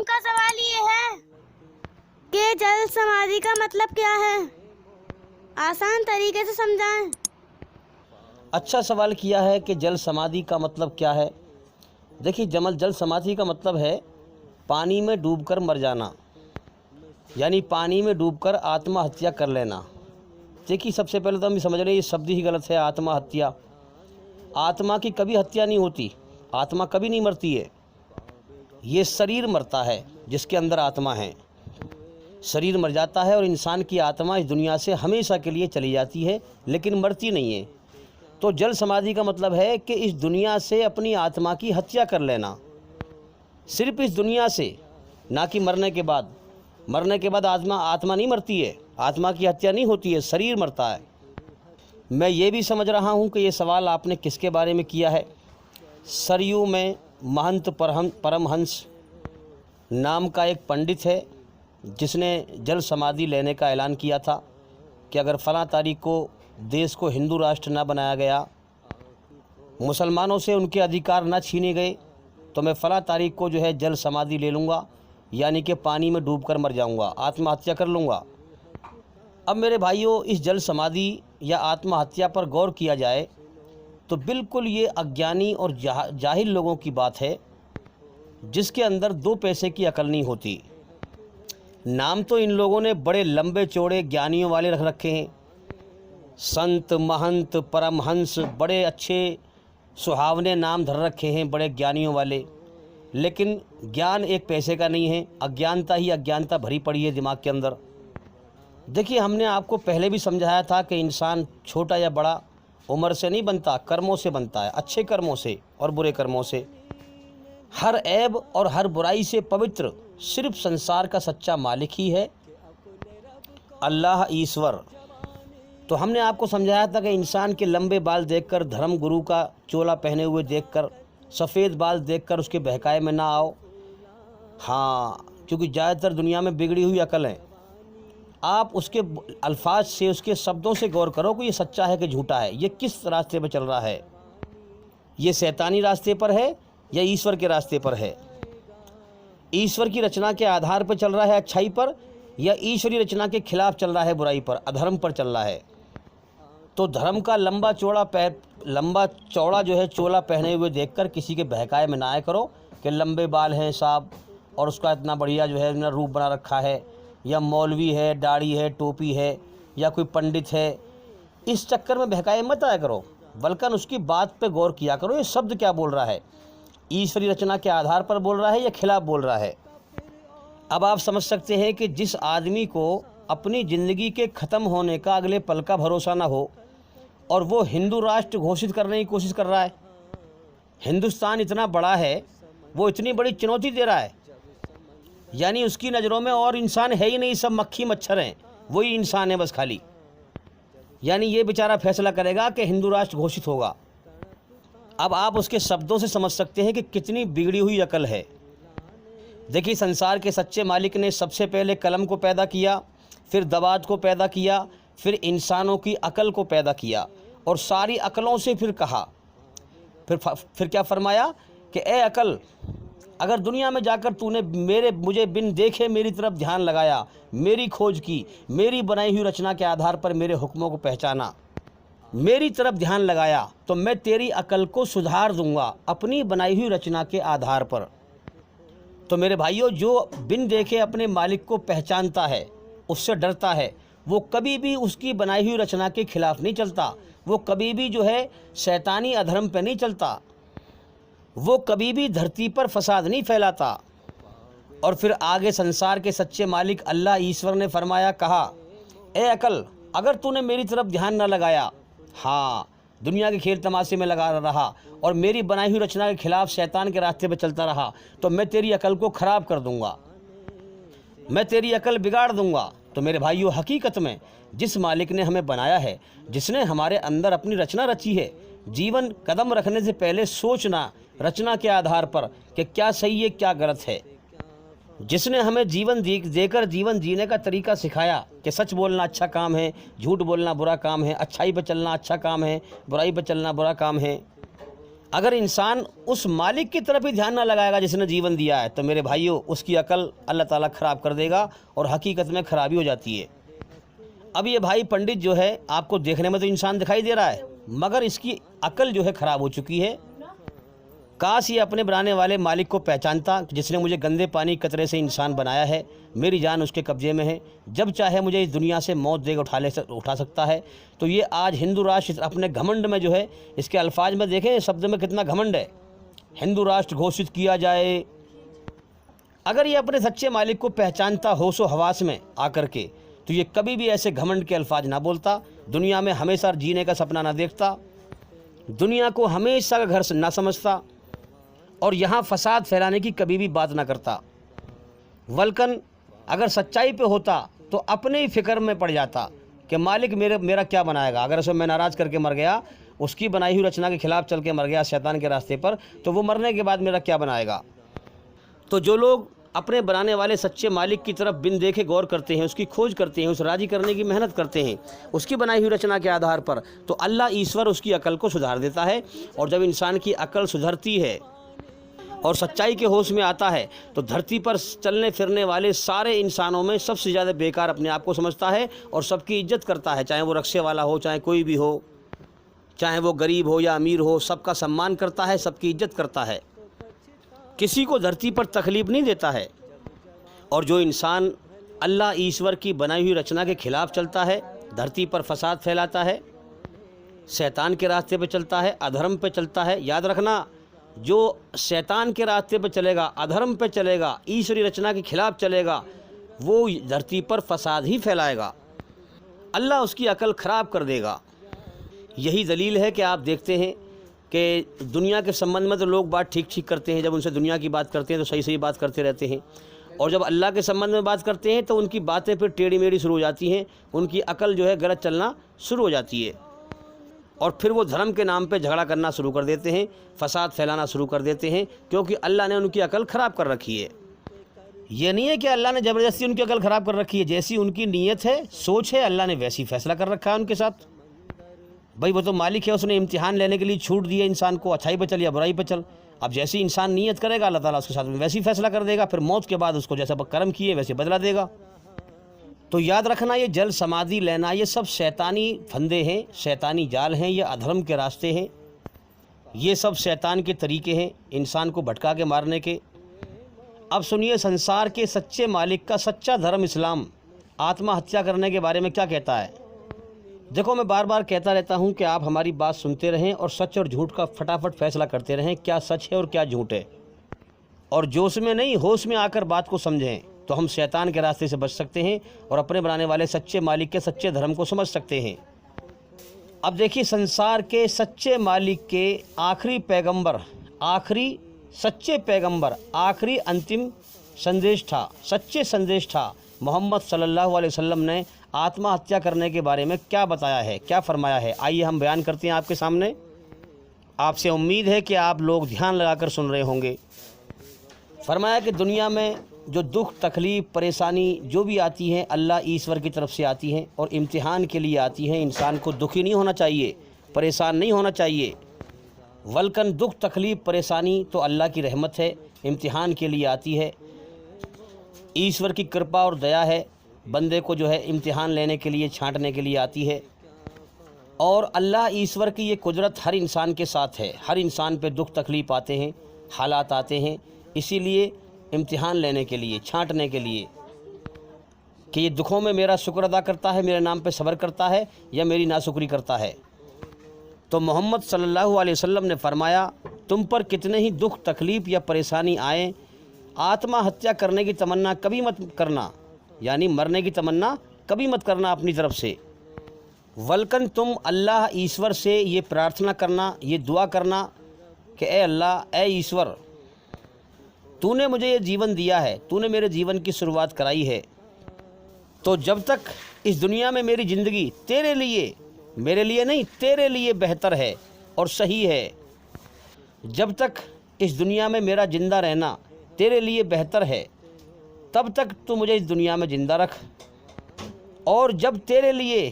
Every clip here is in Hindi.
का सवाल ये है कि जल समाधि का मतलब क्या है। आसान तरीके से समझाएं। अच्छा सवाल किया है कि जल समाधि का मतलब क्या है। देखिए, जल समाधि का मतलब है पानी में डूबकर मर जाना, यानी पानी में डूबकर आत्महत्या कर लेना। देखिए, सबसे पहले तो हम समझ रहे हैं ये शब्द ही गलत है। आत्महत्या, आत्मा की कभी हत्या नहीं होती, आत्मा कभी नहीं मरती है। ये शरीर मरता है जिसके अंदर आत्मा है। शरीर मर जाता है और इंसान की आत्मा इस दुनिया से हमेशा के लिए चली जाती है, लेकिन मरती नहीं है। तो जल समाधि का मतलब है कि इस दुनिया से अपनी आत्मा की हत्या कर लेना, सिर्फ इस दुनिया से, ना कि मरने के बाद। मरने के बाद आत्मा नहीं मरती है, आत्मा की हत्या नहीं होती है, शरीर मरता है। मैं ये भी समझ रहा हूँ कि ये सवाल आपने किसके बारे में किया है। सरयू में महंत परमहंस नाम का एक पंडित है जिसने जल समाधि लेने का ऐलान किया था कि अगर फ़लाँ तारीख को देश को हिंदू राष्ट्र ना बनाया गया, मुसलमानों से उनके अधिकार ना छीने गए, तो मैं फ़लाँ तारीख को जो है जल समाधि ले लूँगा, यानी कि पानी में डूबकर मर जाऊँगा, आत्महत्या कर लूँगा। अब मेरे भाइयों, इस जल समाधि या आत्महत्या पर गौर किया जाए तो बिल्कुल ये अज्ञानी और जाहिल लोगों की बात है, जिसके अंदर दो पैसे की अकल नहीं होती। नाम तो इन लोगों ने बड़े लंबे चौड़े ज्ञानियों वाले रख रखे हैं, संत महंत परमहंस, बड़े अच्छे सुहावने नाम धर रखे हैं बड़े ज्ञानियों वाले। लेकिन ज्ञान एक पैसे का नहीं है, अज्ञानता ही अज्ञानता भरी पड़ी है दिमाग के अंदर। देखिए, हमने आपको पहले भी समझाया था कि इंसान छोटा या बड़ा उम्र से नहीं बनता, कर्मों से बनता है, अच्छे कर्मों से और बुरे कर्मों से। हर ऐब और हर बुराई से पवित्र सिर्फ संसार का सच्चा मालिक ही है, अल्लाह ईश्वर। तो हमने आपको समझाया था कि इंसान के लंबे बाल देखकर, धर्म गुरु का चोला पहने हुए देखकर, सफ़ेद बाल देखकर उसके बहकाए में ना आओ। हाँ, क्योंकि ज़्यादातर दुनिया में बिगड़ी हुई अकल है। आप उसके अल्फाज से, उसके शब्दों से गौर करो कि ये सच्चा है कि झूठा है, ये किस रास्ते पर चल रहा है, ये शैतानी रास्ते पर है या ईश्वर के रास्ते पर है। ईश्वर की रचना के आधार पर चल रहा है, अच्छाई पर, या ईश्वरी रचना के खिलाफ चल रहा है, बुराई पर, अधर्म पर चल रहा है। तो धर्म का लंबा चौड़ा जो है चोला पहने हुए देखकर किसी के बहकाए में ना आया करो कि लंबे बाल हैं साहब और उसका इतना बढ़िया जो है रूप बना रखा है, या मौलवी है, दाढ़ी है, टोपी है, या कोई पंडित है। इस चक्कर में बहकाए मत आया करो, बल्कि उसकी बात पे गौर किया करो, ये शब्द क्या बोल रहा है, ईश्वरी रचना के आधार पर बोल रहा है या खिलाफ बोल रहा है। अब आप समझ सकते हैं कि जिस आदमी को अपनी ज़िंदगी के ख़त्म होने का अगले पल का भरोसा ना हो और वो हिंदू राष्ट्र घोषित करने की कोशिश कर रहा है, हिंदुस्तान इतना बड़ा है, वो इतनी बड़ी चुनौती दे रहा है, यानी उसकी नज़रों में और इंसान है ही नहीं, सब मक्खी मच्छर हैं, वही इंसान है बस खाली। यानी ये बेचारा फैसला करेगा कि हिंदू राष्ट्र घोषित होगा। अब आप उसके शब्दों से समझ सकते हैं कि कितनी बिगड़ी हुई अकल है। देखिए, संसार के सच्चे मालिक ने सबसे पहले कलम को पैदा किया, फिर दवात को पैदा किया, फिर इंसानों की अकल को पैदा किया, और सारी अकलों से फिर कहा, फिर क्या फरमाया कि ए अकल, अगर दुनिया में जाकर तूने मुझे बिन देखे मेरी तरफ ध्यान लगाया, मेरी खोज की, मेरी बनाई हुई रचना के आधार पर मेरे हुक्मों को पहचाना, मेरी तरफ ध्यान लगाया, तो मैं तेरी अकल को सुधार दूंगा अपनी बनाई हुई रचना के आधार पर। तो मेरे भाइयों, जो बिन देखे अपने मालिक को पहचानता है, उससे डरता है, वो कभी भी उसकी बनाई हुई रचना के खिलाफ नहीं चलता, वो कभी भी जो है शैतानी अधर्म पे नहीं चलता, वो कभी भी धरती पर फसाद नहीं फैलाता। और फिर आगे संसार के सच्चे मालिक अल्लाह ईश्वर ने फरमाया, कहा, ए अकल, अगर तूने मेरी तरफ ध्यान न लगाया, हाँ, दुनिया के खेल तमाशे में लगा रहा और मेरी बनाई हुई रचना के खिलाफ शैतान के रास्ते पर चलता रहा, तो मैं तेरी अकल को ख़राब कर दूंगा, मैं तेरी अकल बिगाड़ दूंगा। तो मेरे भाइयों, हकीकत में जिस मालिक ने हमें बनाया है, जिसने हमारे अंदर अपनी रचना रची है, जीवन कदम रखने से पहले सोचना रचना के आधार पर कि क्या सही है क्या गलत है, जिसने हमें जीवन देकर जीवन जीने का तरीका सिखाया कि सच बोलना अच्छा काम है, झूठ बोलना बुरा काम है, अच्छाई पर चलना अच्छा काम है, बुराई पर चलना बुरा काम है। अगर इंसान उस मालिक की तरफ ही ध्यान ना लगाएगा जिसने जीवन दिया है, तो मेरे भाइयों उसकी अकल अल्लाह ताला ख़राब कर देगा और हकीकत में ख़राबी हो जाती है। अब ये भाई पंडित जो है आपको देखने में तो इंसान दिखाई दे रहा है, मगर इसकी अकल जो है ख़राब हो चुकी है। काश ये अपने बनाने वाले मालिक को पहचानता, जिसने मुझे गंदे पानी कतरे से इंसान बनाया है, मेरी जान उसके कब्जे में है, जब चाहे मुझे इस दुनिया से मौत देकर उठा सकता है। तो ये आज हिंदू राष्ट्र अपने घमंड में जो है, इसके अल्फाज में देखें शब्द में कितना घमंड है, हिंदू राष्ट्र घोषित किया जाए। अगर ये अपने सच्चे मालिक को पहचानता होशो हवास में आकर के, तो ये कभी भी ऐसे घमंड के अल्फाज ना बोलता, दुनिया में हमेशा जीने का सपना ना देखता, दुनिया को हमेशा का घर ना समझता और यहाँ फसाद फैलाने की कभी भी बात ना करता। वल्कन अगर सच्चाई पे होता तो अपने ही फिक्र में पड़ जाता कि मालिक मेरा क्या बनाएगा। अगर उसे मैं नाराज़ करके मर गया, उसकी बनाई हुई रचना के खिलाफ चल के मर गया शैतान के रास्ते पर, तो वो मरने के बाद मेरा क्या बनाएगा। तो जो लोग अपने बनाने वाले सच्चे मालिक की तरफ बिन देखे गौर करते हैं, उसकी खोज करते हैं, उसे राज़ी करने की मेहनत करते हैं उसकी बनाई हुई रचना के आधार पर, तो अल्लाह ईश्वर उसकी अकल को सुधार देता है। और जब इंसान की अकल सुधरती है और सच्चाई के होश में आता है, तो धरती पर चलने फिरने वाले सारे इंसानों में सबसे ज़्यादा बेकार अपने आप को समझता है और सबकी इज्जत करता है, चाहे वो रक्शे वाला हो, चाहे कोई भी हो, चाहे वो गरीब हो या अमीर हो, सबका सम्मान करता है, सबकी इज्जत करता है, किसी को धरती पर तकलीफ़ नहीं देता है। और जो इंसान अल्लाह ईश्वर की बनाई हुई रचना के खिलाफ चलता है, धरती पर फसाद फैलाता है, शैतान के रास्ते पे चलता है, अधर्म पे चलता है, याद रखना जो शैतान के रास्ते पे चलेगा, अधर्म पे चलेगा, ईश्वरी रचना के खिलाफ चलेगा, वो धरती पर फसाद ही फैलाएगा, अल्लाह उसकी अकल ख़राब कर देगा। यही दलील है कि आप देखते हैं कि दुनिया के संबंध में तो लोग बात ठीक ठीक करते हैं, जब उनसे दुनिया की बात करते हैं तो सही सही बात करते रहते हैं, और जब अल्लाह के संबंध में बात करते हैं तो उनकी बातें फिर टेढ़ी मेढ़ी शुरू हो जाती हैं, उनकी अकल जो है गलत चलना शुरू हो जाती है, और फिर वो धर्म के नाम पे झगड़ा करना शुरू कर देते हैं, फसाद फैलाना शुरू कर देते हैं, क्योंकि अल्लाह ने उनकी अकल ख़राब कर रखी है। ये नहीं है कि अल्लाह ने ज़बरदस्ती उनकी अकल ख़राब कर रखी है, जैसी उनकी नीयत है, सोच है, अल्लाह ने वैसी फ़ैसला कर रखा है उनके साथ। भाई वो तो मालिक है, उसने इम्तिहान लेने के लिए छूट दिया इंसान को, अच्छाई पे चल या बुराई पे चल। अब जैसी इंसान नीयत करेगा अल्लाह ताला उसके साथ में वैसी फ़ैसला कर देगा, फिर मौत के बाद उसको जैसा कर्म किए वैसे बदला देगा। तो याद रखना, ये जल समाधि लेना ये सब शैतानी फंदे हैं, शैतानी जाल हैं, ये अधर्म के रास्ते हैं, ये सब शैतान के तरीके हैं इंसान को भटका के मारने के। अब सुनिए, संसार के सच्चे मालिक का सच्चा धर्म इस्लाम आत्महत्या करने के बारे में क्या कहता है। देखो, मैं बार बार कहता रहता हूँ कि आप हमारी बात सुनते रहें और सच और झूठ का फटाफट फैसला करते रहें, क्या सच है और क्या झूठ है, और जोश में नहीं होश में आकर बात को समझें, तो हम शैतान के रास्ते से बच सकते हैं और अपने बनाने वाले सच्चे मालिक के सच्चे धर्म को समझ सकते हैं। अब देखिए, संसार के सच्चे मालिक के आखिरी पैगंबर, आखिरी सच्चे पैगंबर, आखिरी अंतिम संदेश था, सच्चे संदेश था, मोहम्मद सल्लल्लाहु अलैहि वसल्लम ने आत्महत्या करने के बारे में क्या बताया है, क्या फरमाया है, आइए हम बयान करते हैं आपके सामने। आपसे उम्मीद है कि आप लोग ध्यान लगाकर सुन रहे होंगे। फरमाया कि दुनिया में जो दुख, तकलीफ़, परेशानी जो भी आती हैं, अल्लाह ईश्वर की तरफ से आती हैं और इम्तिहान के लिए आती हैं। इंसान को दुखी नहीं होना चाहिए, परेशान नहीं होना चाहिए, वल्कन दुख, तकलीफ़, परेशानी तो अल्लाह की रहमत है, इम्तिहान के लिए आती है, ईश्वर की कृपा और दया है, बंदे को जो है इम्तिहान लेने के लिए, छांटने के लिए आती है। और अल्लाह ईश्वर की ये कुदरत हर इंसान के साथ है, हर इंसान पे दुख तकलीफ़ आते हैं, हालात आते हैं, इसीलिए इम्तिहान लेने के लिए, छांटने के लिए कि ये दुखों में मेरा शुक्र अदा करता है, मेरे नाम पे सब्र करता है या मेरी नाशुक्री करता है। तो मोहम्मद सल्लल्लाहु अलैहि वसल्लम ने फरमाया, तुम पर कितने ही दुख, तकलीफ़ या परेशानी आए, आत्महत्या करने की तमन्ना कभी मत करना, यानी मरने की तमन्ना कभी मत करना अपनी तरफ से, वल्कन तुम अल्लाह ईश्वर से ये प्रार्थना करना, ये दुआ करना कि ए अल्लाह, ए ईश्वर, तूने मुझे ये जीवन दिया है, तूने मेरे जीवन की शुरुआत कराई है, तो जब तक इस दुनिया में मेरी ज़िंदगी तेरे लिए, मेरे लिए नहीं, तेरे लिए बेहतर है और सही है, जब तक इस दुनिया में मेरा ज़िंदा रहना तेरे लिए बेहतर है, तब तक तू मुझे इस दुनिया में ज़िंदा रख, और जब तेरे लिए,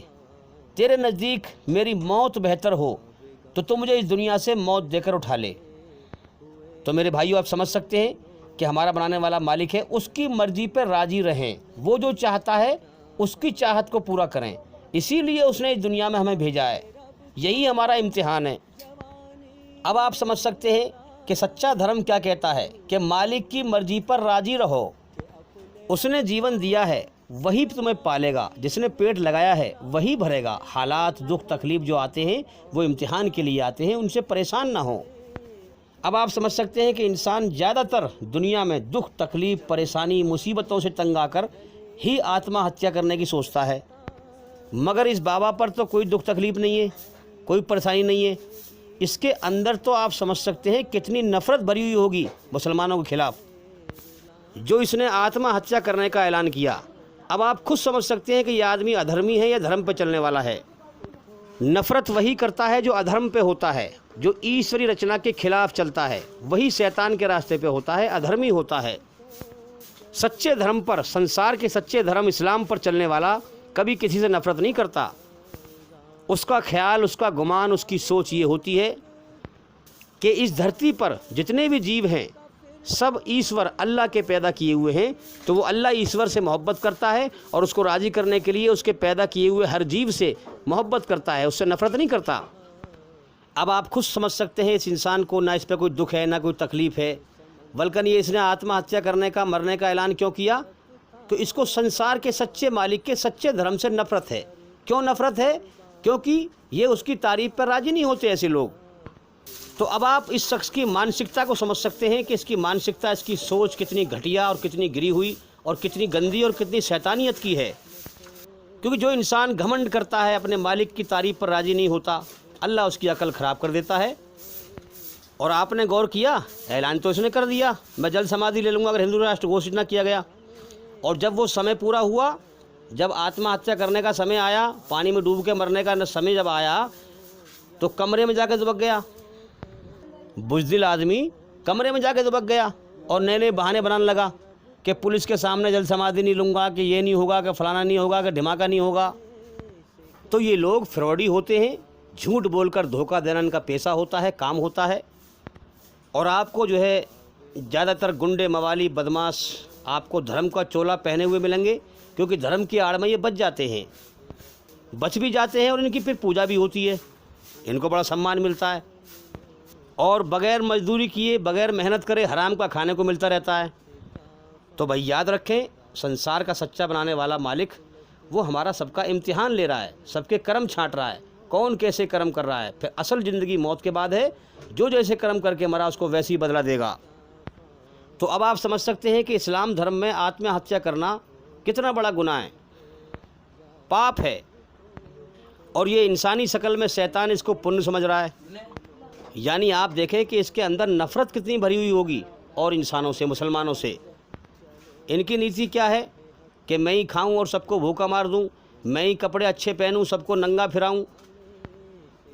तेरे नज़दीक मेरी मौत बेहतर हो, तो मुझे इस दुनिया से मौत देकर उठा ले। तो मेरे भाइयों, आप समझ सकते हैं कि हमारा बनाने वाला मालिक है, उसकी मर्जी पर राजी रहें, वो जो चाहता है उसकी चाहत को पूरा करें। इसीलिए उसने इस दुनिया में हमें भेजा है, यही हमारा इम्तिहान है। अब आप समझ सकते हैं कि सच्चा धर्म क्या कहता है कि मालिक की मर्जी पर राजी रहो। उसने जीवन दिया है वही तुम्हें पालेगा, जिसने पेट लगाया है वही भरेगा। हालात, दुख, तकलीफ जो आते हैं वो इम्तिहान के लिए आते हैं, उनसे परेशान ना हो। अब आप समझ सकते हैं कि इंसान ज़्यादातर दुनिया में दुख, तकलीफ, परेशानी, मुसीबतों से तंग आकर ही आत्महत्या करने की सोचता है। मगर इस बाबा पर तो कोई दुख तकलीफ नहीं है, कोई परेशानी नहीं है। इसके अंदर तो आप समझ सकते हैं कितनी नफ़रत भरी हुई होगी मुसलमानों के खिलाफ़, जो इसने आत्महत्या करने का ऐलान किया। अब आप खुद समझ सकते हैं कि यह आदमी अधर्मी है या धर्म पर चलने वाला है। नफ़रत वही करता है जो अधर्म पे होता है, जो ईश्वरी रचना के खिलाफ चलता है, वही शैतान के रास्ते पे होता है, अधर्मी होता है। सच्चे धर्म पर, संसार के सच्चे धर्म इस्लाम पर चलने वाला कभी किसी से नफ़रत नहीं करता। उसका ख्याल, उसका गुमान, उसकी सोच ये होती है कि इस धरती पर जितने भी जीव हैं सब ईश्वर अल्लाह के पैदा किए हुए हैं, तो वो अल्लाह ईश्वर से मोहब्बत करता है और उसको राज़ी करने के लिए उसके पैदा किए हुए हर जीव से मोहब्बत करता है, उससे नफ़रत नहीं करता। अब आप खुद समझ सकते हैं इस इंसान को ना इस पर कोई दुख है ना कोई तकलीफ़ है, बल्कि ये इसने आत्महत्या करने का, मरने का ऐलान क्यों किया? तो इसको संसार के सच्चे मालिक के सच्चे धर्म से नफ़रत है। क्यों नफ़रत है? क्योंकि ये उसकी तारीफ़ पर राज़ी नहीं होते ऐसे लोग। तो अब आप इस शख्स की मानसिकता को समझ सकते हैं कि इसकी मानसिकता, इसकी सोच कितनी घटिया और कितनी गिरी हुई और कितनी गंदी और कितनी शैतानियत की है। क्योंकि जो इंसान घमंड करता है, अपने मालिक की तारीफ़ पर राज़ी नहीं होता, अल्लाह उसकी अकल ख़राब कर देता है। और आपने गौर किया, ऐलान तो इसने कर दिया, मैं जल समाधि ले लूँगा अगर हिंदू राष्ट्र घोषित न किया गया। और जब वो समय पूरा हुआ, जब आत्महत्या करने का समय आया, पानी में डूब के मरने का समय जब आया, तो कमरे में जाकर दुबक गया। बुज़दिल आदमी कमरे में जाके दुबक गया और नए नए बहाने बनाने लगा कि पुलिस के सामने जल समाधि नहीं लूँगा, कि ये नहीं होगा, कि फलाना नहीं होगा, कि ढिमाका नहीं होगा। तो ये लोग फ्रॉडी होते हैं, झूठ बोलकर धोखा देना इनका पेशा होता है, काम होता है। और आपको जो है ज़्यादातर गुंडे, मवाली, बदमाश आपको धर्म का चोला पहने हुए मिलेंगे, क्योंकि धर्म की आड़ में ये बच जाते हैं, बच भी जाते हैं और इनकी फिर पूजा भी होती है, इनको बड़ा सम्मान मिलता है। और बग़ैर मजदूरी किए, बग़ैर मेहनत करे हराम का खाने को मिलता रहता है। तो भाई याद रखें, संसार का सच्चा बनाने वाला मालिक वो हमारा सबका इम्तिहान ले रहा है, सबके कर्म छांट रहा है, कौन कैसे कर्म कर रहा है। फिर असल ज़िंदगी मौत के बाद है, जो जैसे कर्म करके मरा उसको वैसे ही बदला देगा। तो अब आप समझ सकते हैं कि इस्लाम धर्म में आत्महत्या करना कितना बड़ा गुनाह है, पाप है। और ये इंसानी शक्ल में शैतान इसको पुण्य समझ रहा है। यानी आप देखें कि इसके अंदर नफ़रत कितनी भरी हुई होगी और इंसानों से, मुसलमानों से। इनकी नीति क्या है कि मैं ही खाऊं और सबको भूखा मार दूं, मैं ही कपड़े अच्छे पहनूं, सबको नंगा फिराऊं,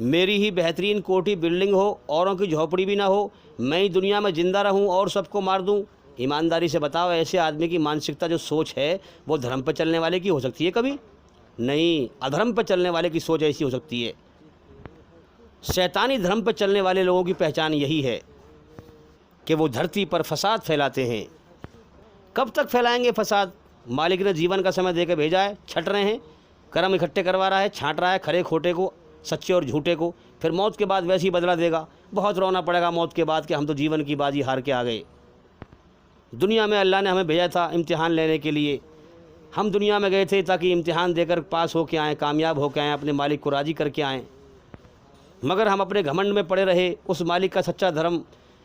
मेरी ही बेहतरीन कोठी बिल्डिंग हो, औरों की झोपड़ी भी ना हो, मैं ही दुनिया में ज़िंदा रहूं और सबको मार दूं। ईमानदारी से बताओ, ऐसे आदमी की मानसिकता जो सोच है वो धर्म पर चलने वाले की हो सकती है? कभी नहीं। अधर्म पर चलने वाले की सोच ऐसी हो सकती है। शैतानी धर्म पर चलने वाले लोगों की पहचान यही है कि वो धरती पर फसाद फैलाते हैं। कब तक फैलाएंगे फसाद? मालिक ने जीवन का समय देकर भेजा है, छट रहे हैं, कर्म इकट्ठे करवा रहा है, छांट रहा है खरे खोटे को, सच्चे और झूठे को। फिर मौत के बाद वैसे ही बदला देगा। बहुत रोना पड़ेगा मौत के बाद कि हम तो जीवन की बाजी हार के आ गए। दुनिया में अल्लाह ने हमें भेजा था इम्तिहान लेने के लिए। हम दुनिया में गए थे ताकि इम्तिहान देकर पास होके आएँ, कामयाब होके आएँ, अपने मालिक को राज़ी करके आएँ। मगर हम अपने घमंड में पड़े रहे। उस मालिक का सच्चा धर्म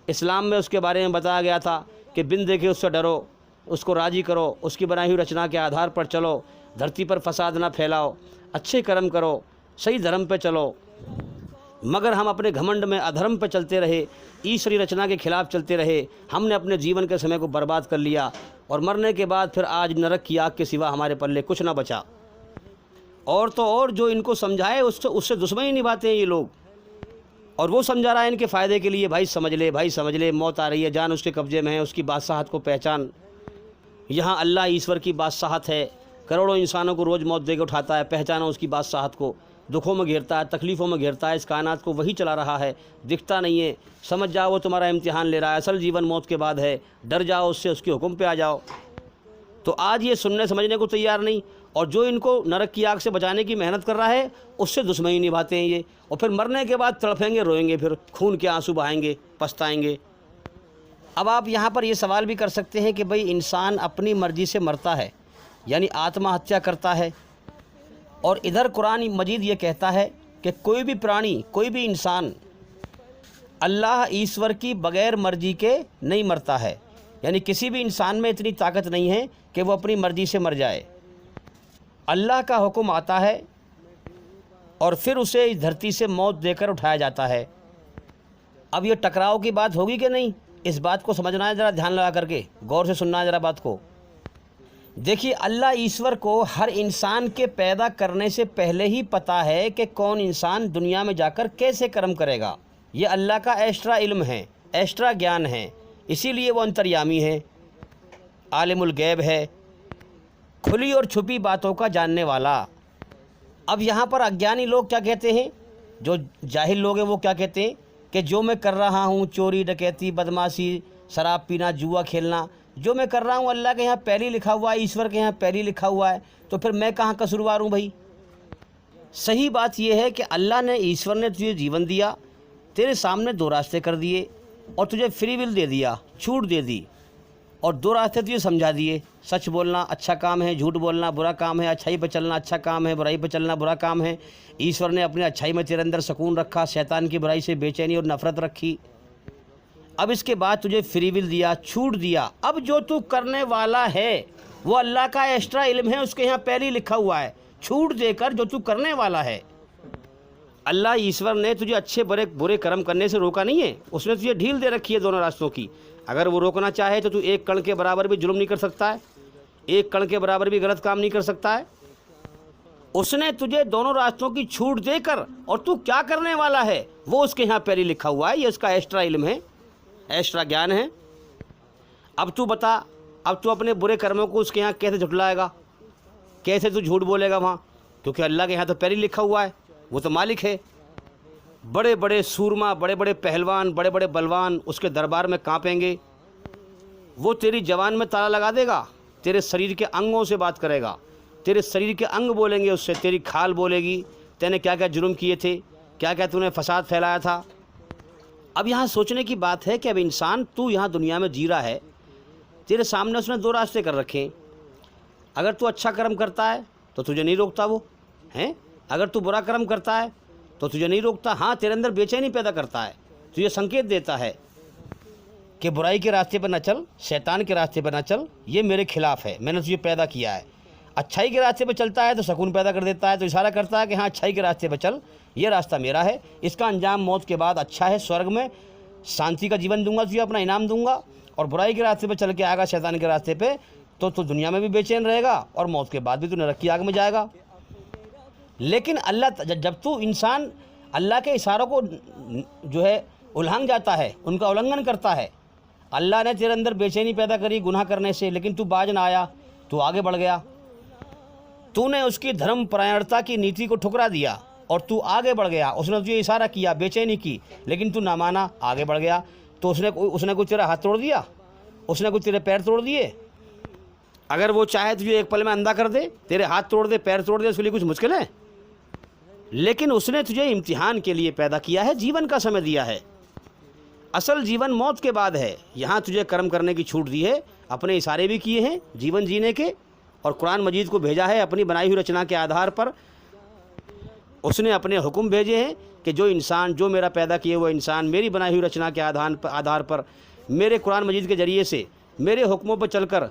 इस्लाम में उसके बारे में बताया गया था कि बिन देखे उससे डरो, उसको राज़ी करो, उसकी बनाई हुई रचना के आधार पर चलो, धरती पर फसाद ना फैलाओ, अच्छे कर्म करो, सही धर्म पे चलो। मगर हम अपने घमंड में अधर्म पे चलते रहे, ईश्वरी रचना के खिलाफ चलते रहे। हमने अपने जीवन के समय को बर्बाद कर लिया और मरने के बाद फिर आज नरक की आग के सिवा हमारे पल्ले कुछ ना बचा। और तो और जो इनको समझाए उससे दुश्मनी निभाते हैं ये लोग। और वो समझा रहा है इनके फ़ायदे के लिए, भाई समझ ले, भाई समझ ले, मौत आ रही है, जान उसके कब्ज़े में है, उसकी बादशाहत को पहचान। यहाँ अल्लाह ईश्वर की बादशाहत है, करोड़ों इंसानों को रोज़ मौत देकर उठाता है, पहचानो उसकी बादशाहत को। दुखों में घेरता है, तकलीफ़ों में घेरता है, इस कायनात को वही चला रहा है, दिखता नहीं है। समझ जाओ वो तुम्हारा इम्तिहान ले रहा है, असल जीवन मौत के बाद है, डर जाओ उससे, उसके हुक्म पे आ जाओ। तो आज ये सुनने समझने को तैयार नहीं, और जो इनको नरक की आग से बचाने की मेहनत कर रहा है उससे दुश्मनी निभाते हैं ये, और फिर मरने के बाद तड़फेंगे, रोएंगे, फिर खून के आंसू बहाएंगे, पछताएंगे। अब आप यहाँ पर ये सवाल भी कर सकते हैं कि भाई इंसान अपनी मर्ज़ी से मरता है, यानी आत्महत्या करता है, और इधर कुरान मजीद ये कहता है कि कोई भी प्राणी, कोई भी इंसान अल्लाह ईश्वर की बग़ैर मर्ज़ी के नहीं मरता है, यानी किसी भी इंसान में इतनी ताकत नहीं है कि वो अपनी मर्ज़ी से मर जाए। अल्लाह का हुक्म आता है और फिर उसे इस धरती से मौत देकर उठाया जाता है। अब ये टकराव की बात होगी कि नहीं, इस बात को समझना है, ज़रा ध्यान लगा करके गौर से सुनना है ज़रा बात को। देखिए, अल्लाह ईश्वर को हर इंसान के पैदा करने से पहले ही पता है कि कौन इंसान दुनिया में जाकर कैसे कर्म करेगा। ये अल्लाह का एक्स्ट्रा इल्म है, एक्स्ट्रा ज्ञान है, इसीलिए वो अंतर्यामी है, आलिमुल गैब है, खुली और छुपी बातों का जानने वाला। अब यहाँ पर अज्ञानी लोग क्या कहते हैं, जो जाहिल लोग हैं वो क्या कहते हैं कि जो मैं कर रहा हूँ, चोरी डकैती बदमाशी शराब पीना जुआ खेलना, जो मैं कर रहा हूँ अल्लाह के यहाँ पहले लिखा हुआ है, ईश्वर के यहाँ पहले लिखा हुआ है, तो फिर मैं कहाँ कसूरवार हूँ भाई। सही बात यह है कि अल्लाह ने, ईश्वर ने तुझे जीवन दिया, तेरे सामने दो रास्ते कर दिए और तुझे फ्री विल दे दिया, छूट दे दी, और दो रास्ते तुझे समझा दिए। सच बोलना अच्छा काम है, झूठ बोलना बुरा काम है, अच्छाई पर चलना अच्छा काम है, बुराई पर चलना बुरा काम है। ईश्वर ने अपनी अच्छाई में तेरे अंदर सुकून रखा, शैतान की बुराई से बेचैनी और नफ़रत रखी। अब इसके बाद तुझे फ्री विल दिया, छूट दिया। अब जो तू करने वाला है वो अल्लाह का एक्स्ट्रा इल्म है, उसके यहाँ पहले ही लिखा हुआ है, छूट देकर जो तू करने वाला है। अल्लाह ईश्वर ने तुझे अच्छे बुरे कर्म करने से रोका नहीं है, उसने तुझे ढील दे रखी है दोनों रास्तों की। अगर वो रोकना चाहे तो तू एक कण के बराबर भी जुल्म नहीं कर सकता है, एक कण के बराबर भी गलत काम नहीं कर सकता है। उसने तुझे दोनों रास्तों की छूट देकर, और तू क्या करने वाला है वो उसके यहाँ पहले लिखा हुआ है। ये उसका एक्स्ट्रा इल्म है, एक्स्ट्रा ज्ञान है। अब तू बता, अब तू अपने बुरे कर्मों को उसके यहाँ कैसे झुटलाएगा, कैसे तू झूठ बोलेगा वहाँ, क्योंकि अल्लाह के यहाँ तो पहले लिखा हुआ है, वो तो मालिक है। बड़े बड़े सूरमा, बड़े बड़े पहलवान, बड़े बड़े बलवान उसके दरबार में कांपेंगे। वो तेरी जवान में ताला लगा देगा, तेरे शरीर के अंगों से बात करेगा, तेरे शरीर के अंग बोलेंगे उससे, तेरी खाल बोलेगी, तूने क्या क्या जुर्म किए थे, क्या क्या तूने फसाद फैलाया था। अब यहाँ सोचने की बात है कि अब इंसान, तू यहाँ दुनिया में जी रहा है, तेरे सामने उसने दो रास्ते कर रखे हैं। अगर तू अच्छा कर्म करता है तो तुझे नहीं रोकता वो हैं, अगर तू बुरा कर्म करता है तो तुझे नहीं रोकता। हाँ, तेरे अंदर बेचैनी पैदा करता है, तुझे संकेत देता है कि बुराई के रास्ते पर न चल, शैतान के रास्ते पर न चल, ये मेरे खिलाफ है, मैंने तुझे पैदा किया है। अच्छाई के रास्ते पर चलता है तो सुकून पैदा कर देता है, तो इशारा करता है कि हाँ अच्छाई के रास्ते पर चल, ये रास्ता मेरा है, इसका अंजाम मौत के बाद अच्छा है, स्वर्ग में शांति का जीवन दूंगा, तुझे अपना इनाम दूंगा। और बुराई के रास्ते पर चल के आएगा शैतान के रास्ते पे, तो तू दुनिया में भी बेचैन रहेगा और मौत के बाद भी तू नरक की आग में जाएगा। लेकिन अल्लाह, जब तू इंसान अल्लाह के इशारों को जो है उल्लंघन जाता है, उनका उल्लंघन करता है, अल्लाह ने तेरे अंदर बेचैनी पैदा करी गुनाह करने से, लेकिन तू बाज ना आया, तू आगे बढ़ गया, तूने उसकी धर्म परायणता की नीति को ठुकरा दिया और तू आगे बढ़ गया। उसने तुझे इशारा किया, बेचैनी की, लेकिन तू ना माना, आगे बढ़ गया। तो उसने कुछ तेरा हाथ तोड़ दिया, उसने कुछ तेरे पैर तोड़ दिए। अगर वो चाहे तुझे एक पल में अंधा कर दे, तेरे हाथ तोड़ दे, पैर तोड़ दे, उसके लिए कुछ मुश्किल है। लेकिन उसने तुझे इम्तिहान के लिए पैदा किया है, जीवन का समय दिया है। असल जीवन मौत के बाद है। यहाँ तुझे कर्म करने की छूट दी है, अपने इशारे भी किए हैं जीवन जीने के, और कुरान मजीद को भेजा है अपनी बनाई हुई रचना के आधार पर। उसने अपने हुक्म भेजे हैं कि जो इंसान, जो मेरा पैदा किए हुआ इंसान मेरी बनाई हुई रचना के आधार पर मेरे कुरान मजीद के ज़रिए से मेरे हुक्मों पर चलकर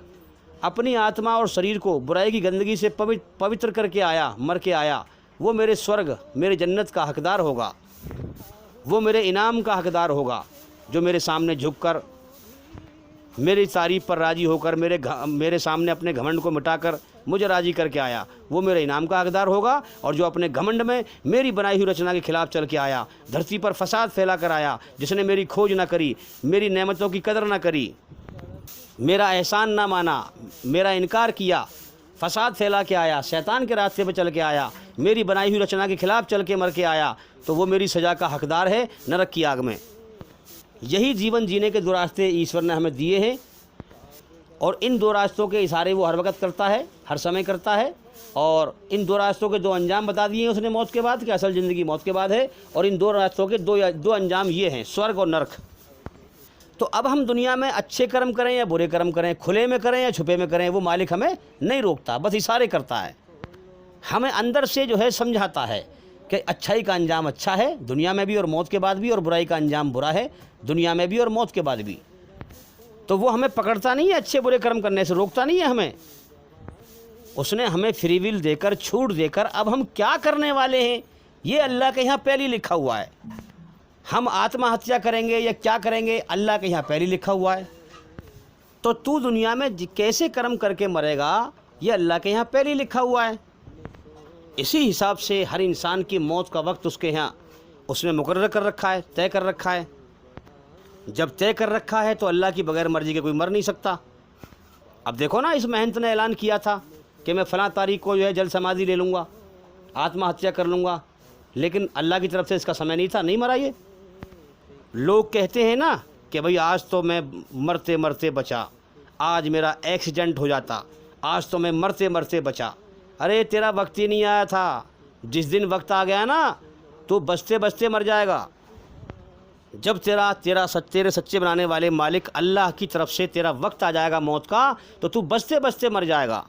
अपनी आत्मा और शरीर को बुराई की गंदगी से पवित्र करके आया, मर के आया, वो मेरे स्वर्ग, मेरे जन्नत का हकदार होगा, वो मेरे इनाम का हकदार होगा। जो मेरे सामने झुककर मेरी तारीफ़ पर राज़ी होकर मेरे सामने अपने घमंड को मिटाकर मुझे राज़ी करके आया, वो मेरे इनाम का हकदार होगा। और जो अपने घमंड में मेरी बनाई हुई रचना के खिलाफ चल के आया, धरती पर फसाद फैला कर आया, जिसने मेरी खोज ना करी, मेरी नेमतों की कदर ना करी, मेरा एहसान ना माना, मेरा इनकार किया, फसाद फैला के आया, शैतान के रास्ते पे चल के आया, मेरी बनाई हुई रचना के खिलाफ चल के मर के आया, तो वो मेरी सज़ा का हकदार है नरक की आग में। यही जीवन जीने के दो रास्ते ईश्वर ने हमें दिए हैं, और इन दो रास्तों के इशारे वो हर वक्त करता है, हर समय करता है। और इन दो रास्तों के दो अंजाम बता दिए हैं उसने मौत के बाद, कि असल ज़िंदगी मौत के बाद है, और इन दो रास्तों के दो अंजाम ये हैं, स्वर्ग और नरक। तो अब हम दुनिया में अच्छे कर्म करें या बुरे कर्म करें, खुले में करें या छुपे में करें, वो मालिक हमें नहीं रोकता, बस इशारे करता है। हमें अंदर से जो है समझाता है कि अच्छाई का अंजाम अच्छा है दुनिया में भी और मौत के बाद भी, और बुराई का अंजाम बुरा है दुनिया में भी और मौत के बाद भी। तो वो हमें पकड़ता नहीं है अच्छे बुरे कर्म करने से, रोकता नहीं है हमें। उसने हमें फ्री विल देकर, छूट देकर, अब हम क्या करने वाले हैं ये अल्लाह के यहाँ पहले लिखा हुआ है। हम आत्महत्या करेंगे या क्या करेंगे, अल्लाह के यहाँ पहले लिखा हुआ है। तो तू दुनिया में कैसे कर्म करके मरेगा ये अल्लाह के यहाँ पहले लिखा हुआ है। इसी हिसाब से हर इंसान की मौत का वक्त उसके यहाँ उसने मुकर्रर कर रखा है, तय कर रखा है। जब तय कर रखा है तो अल्लाह की बगैर मर्जी के कोई मर नहीं सकता। अब देखो ना, इस महंत ने ऐलान किया था कि मैं फ़लाँ तारीख को जो है जल समाधि ले लूँगा, आत्महत्या कर लूँगा, लेकिन अल्लाह की तरफ से इसका समय नहीं था, नहीं मरा ये। लोग कहते हैं ना कि भाई आज तो मैं मरते मरते बचा, आज मेरा एक्सीडेंट हो जाता, आज तो मैं मरते मरते बचा। अरे तेरा वक्त ही नहीं आया था, जिस दिन वक्त आ गया ना तो बचते बचते मर जाएगा। जब तेरे सच्चे बनाने वाले मालिक अल्लाह की तरफ से तेरा वक्त आ जाएगा मौत का, तो तू बचते बचते मर जाएगा।